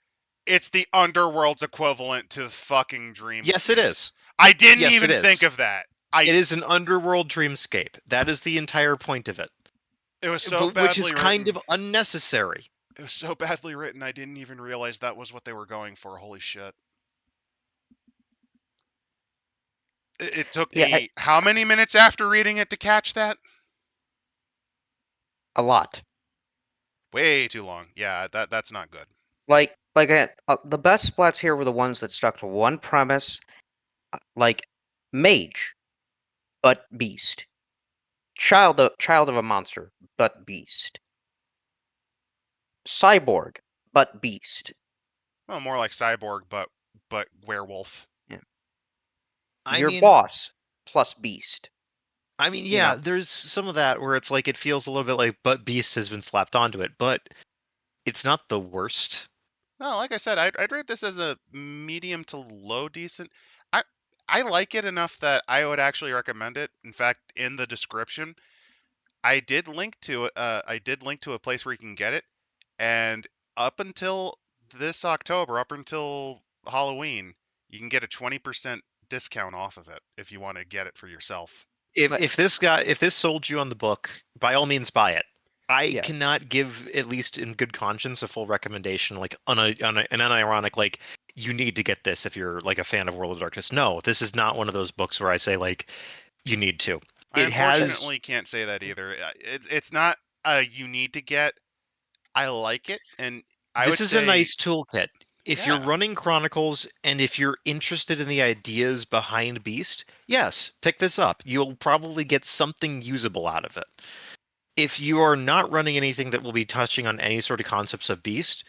it's the underworld's equivalent to fucking Yes, it dreamscapes. is. I didn't Yes, it even think is. of that. It is an underworld dreamscape. That is the entire point of it. It was so Which is badly kind written. of unnecessary. It was so badly written, I didn't even realize that was what they were going for. Holy shit. It took Yeah, me how many minutes after reading it to catch that? a lot. Way too long. Yeah, that's not good. The best splats here were the ones that stuck to one premise, like mage, but beast. Child of a monster, but beast. Cyborg, but beast. Well, more like Cyborg, but werewolf. Yeah. I Your mean, boss plus beast. You yeah, know. there's some of that where it's like it feels a little bit like but Beast has been slapped onto it, but it's not the worst. No, like I said, I'd rate this as a medium to low decent. I I like it enough that I would actually recommend it. In fact, in the description, I did link to it. I did link to a place where you can get it, and up until this October, up until Halloween, you can get a 20% discount off of it if you want to get it for yourself. But If this sold you on the book, by all means buy it. I yeah, cannot give, at least in good conscience, a full recommendation, like an unironic, like you need to get this if you're like a fan of World of Darkness. No, this is not one of those books where I say like you need to. I It has. unfortunately can't say that either. It's not you need to get. I like it, and I This would is a say, nice toolkit. If you're yeah. running Chronicles and if you're interested in the ideas behind Beast, yes, pick this up. You'll probably get something usable out of it. If you are not running anything that will be touching on any sort of concepts of Beast,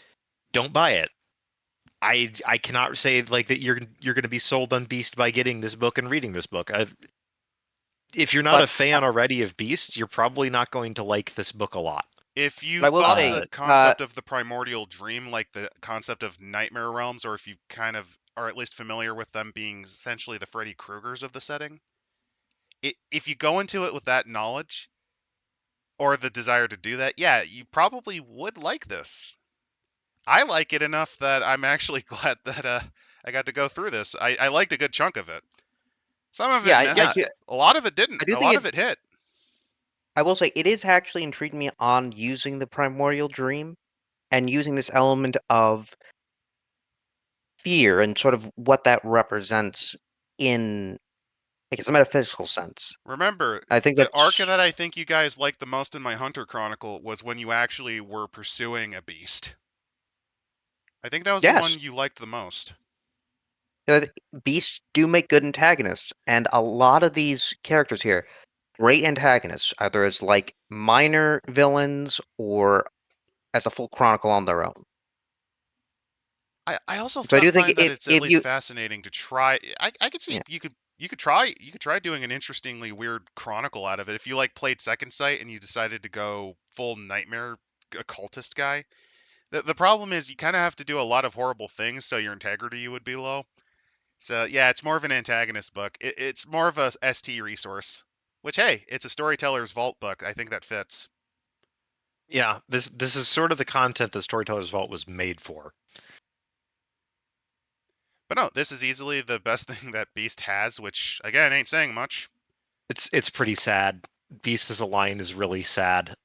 don't buy it. I cannot say like that you're going to be sold on Beast by getting this book and reading this book. If you're not a but fan already of Beast, you're probably not going to like this book a lot. If you but I will thought the say, concept of the primordial dream, like the concept of nightmare realms, or if you kind of are at least familiar with them being essentially the Freddy Kruegers of the setting, if you go into it with that knowledge or the desire to do that, yeah, you probably would like this. I like it enough that I'm actually glad that I got to go through this. I liked a good chunk of it. Some of it yeah, Yeah, missed. A lot of it didn't. I do A think lot of it. it hit. I will say it is actually intriguing me on using the primordial dream and using this element of fear and sort of what that represents in, I guess, a metaphysical sense. Remember, I think the arc that's that I think you guys liked the most in my Hunter Chronicle was when you actually were pursuing a beast. I think that was the one yes. you liked the most. Beasts do make good antagonists, and a lot of these characters here, great antagonists, either as like minor villains or as a full chronicle on their own. I also So I do think find that it's at if least you, fascinating to try. I could see yeah, you could try doing an interestingly weird chronicle out of it if you like played Second Sight and you decided to go full nightmare occultist guy. The problem is you kind of have to do a lot of horrible things so your integrity would be low. So yeah, it's more of an antagonist book. It's more of a ST resource. Which hey, it's a storyteller's vault book. I think that fits. yeah. This is sort of the content that Storyteller's Vault was made for. But no, this is easily the best thing that Beast has, which again ain't saying much. It's pretty sad. Beast as a line is really sad.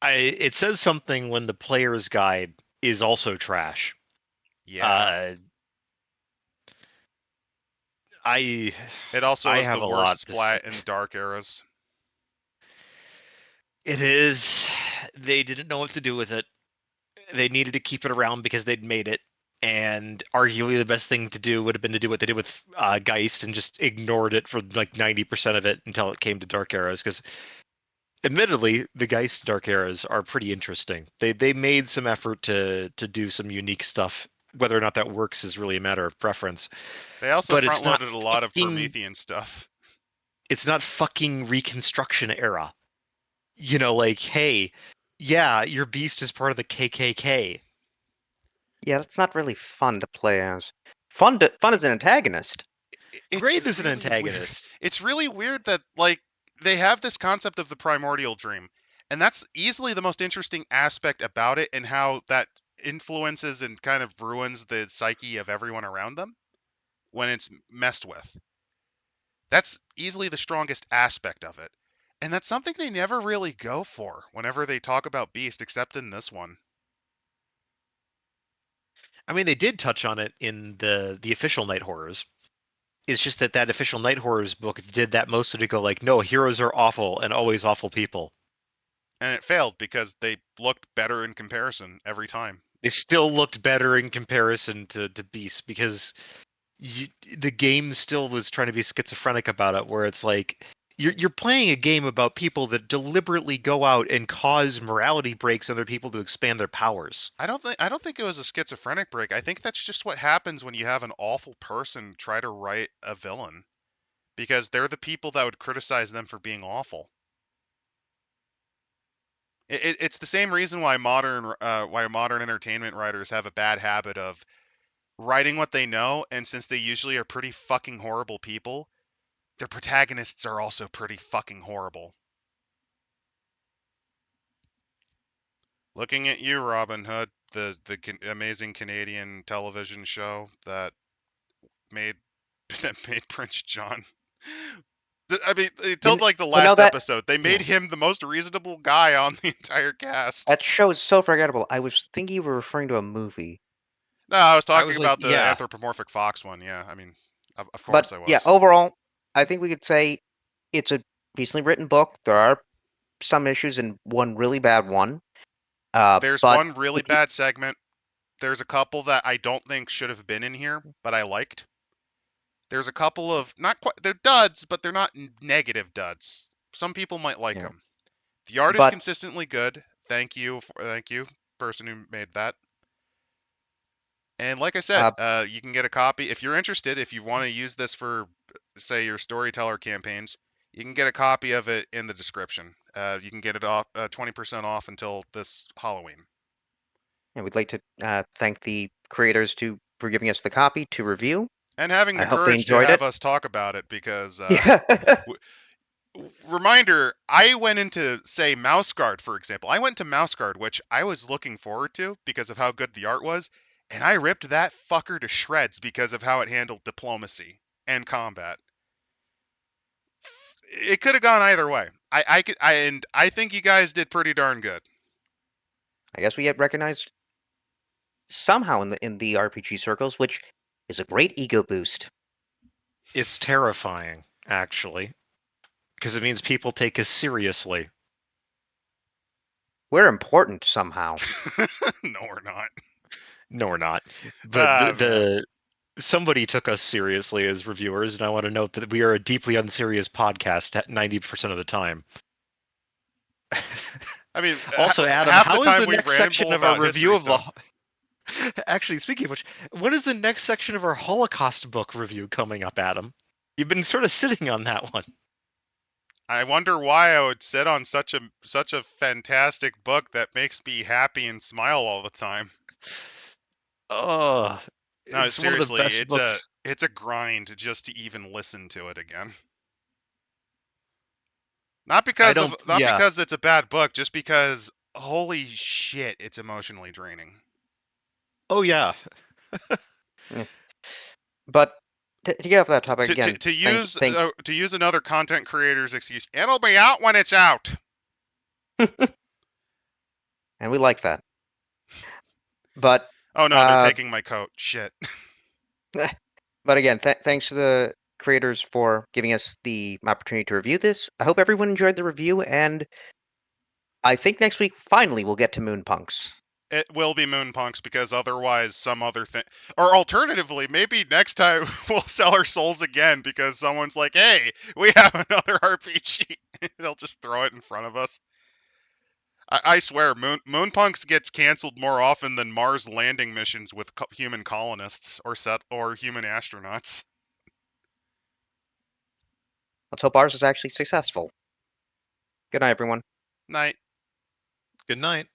It says something when the player's guide is also trash. Yeah. Uh, I It also I is have the a lot worst to say. splat in Dark Eras. It is. They didn't know what to do with it. They needed to keep it around because they'd made it, and arguably the best thing to do would have been to do what they did with Geist and just ignored it for like 90% of it until it came to Dark Eras. Because admittedly, the Geist Dark Eras are pretty interesting. They made some effort to do some unique stuff. Whether or not that works is really a matter of preference. They also But front loaded a lot of fucking Promethean stuff. it's not fucking Reconstruction era. You know, like, hey, yeah, your beast is part of the KKK. yeah, that's not really fun to play as. Fun as an antagonist. It's Great as an really weird. antagonist. It's really weird that like they have this concept of the primordial dream, and that's easily the most interesting aspect about it and how that influences and kind of ruins the psyche of everyone around them when it's messed with. That's easily the strongest aspect of it. And that's something they never really go for whenever they talk about Beast, except in this one. I mean, they did touch on it in the official Night Horrors. It's just that that official Night Horrors book did that mostly to go like, no, heroes are awful and always awful people. And it failed because they looked better in comparison every time. They still looked better in comparison to Beast because the game still was trying to be schizophrenic about it, where it's like you're playing a game about people that deliberately go out and cause morality breaks on other people to expand their powers. I don't think it was a schizophrenic break. I think that's just what happens when you have an awful person try to write a villain because they're the people that would criticize them for being awful. It's the same reason why modern entertainment writers have a bad habit of writing what they know, and since they usually are pretty fucking horrible people, their protagonists are also pretty fucking horrible. Looking at you, Robin Hood, the amazing Canadian television show that made Prince John. I mean, until You, like the you know last that episode, they made yeah, him the most reasonable guy on the entire cast. that show is so forgettable. I was thinking you were referring to a movie. No, I was I talking was like, about the yeah, anthropomorphic fox one. Yeah, I mean, of But course I yeah, was. overall, I think we could say it's a decently written book. There are some issues and one really bad one. There's But one really if you bad segment. There's a couple that I don't think should have been in here, but I liked. There's a couple of not quite they're duds, but they're not negative duds. Some people might like yeah, them. The art is but consistently good. Thank you, person who made that. And like I said, uh, you can get a copy if you're interested. If you want to use this for, say, your storyteller campaigns, you can get a copy of it in the description. You can get it off 20% off until this Halloween. yeah, we'd like to thank the creators for giving us the copy to review. And having I the hope they courage to enjoyed have it. us talk about it because Yeah, reminder, I went into, say, Mouse Guard, for example. I went to Mouse Guard, which I was looking forward to because of how good the art was, and I ripped that fucker to shreds because of how it handled diplomacy and combat. It could have gone either way. And I think you guys did pretty darn good. I guess we get recognized somehow in the RPG circles, which is a great ego boost. it's terrifying, actually, because it means people take us seriously. We're important somehow. No, we're not. No, we're not. But Ah, man. somebody took us seriously as reviewers, and I want to note that we are a deeply unserious podcast at 90% of the time. I mean, Also, Adam, half the how is time the we next ramble section of our about review history of the... stuff. Actually, speaking of which, when is the next section of our Holocaust book review coming up, Adam? You've been sort of sitting on that one. I wonder why I would sit on such a fantastic book that makes me happy and smile all the time. Oh, No, it's one of the seriously, best books. it's a grind just to even listen to it again. I don't... Not Yeah. because it's a bad book, just because holy shit, it's emotionally draining. Oh, yeah. Yeah. But to get off that topic To to, again, to thank use thank uh, to use another content creator's excuse, it'll be out when it's out. and we like that. But Oh no, they're uh, taking my coat. Shit. but again, thanks to the creators for giving us the opportunity to review this. I hope everyone enjoyed the review, and I think next week finally we'll get to Moonpunks. It will be Moonpunks because otherwise some other thing, or alternatively, maybe next time we'll sell our souls again because someone's like, "Hey, we have another RPG." They'll just throw it in front of us. I swear, Moonpunks gets canceled more often than Mars landing missions with human colonists or human astronauts. Let's hope ours is actually successful. Good night, everyone. Night. Good night.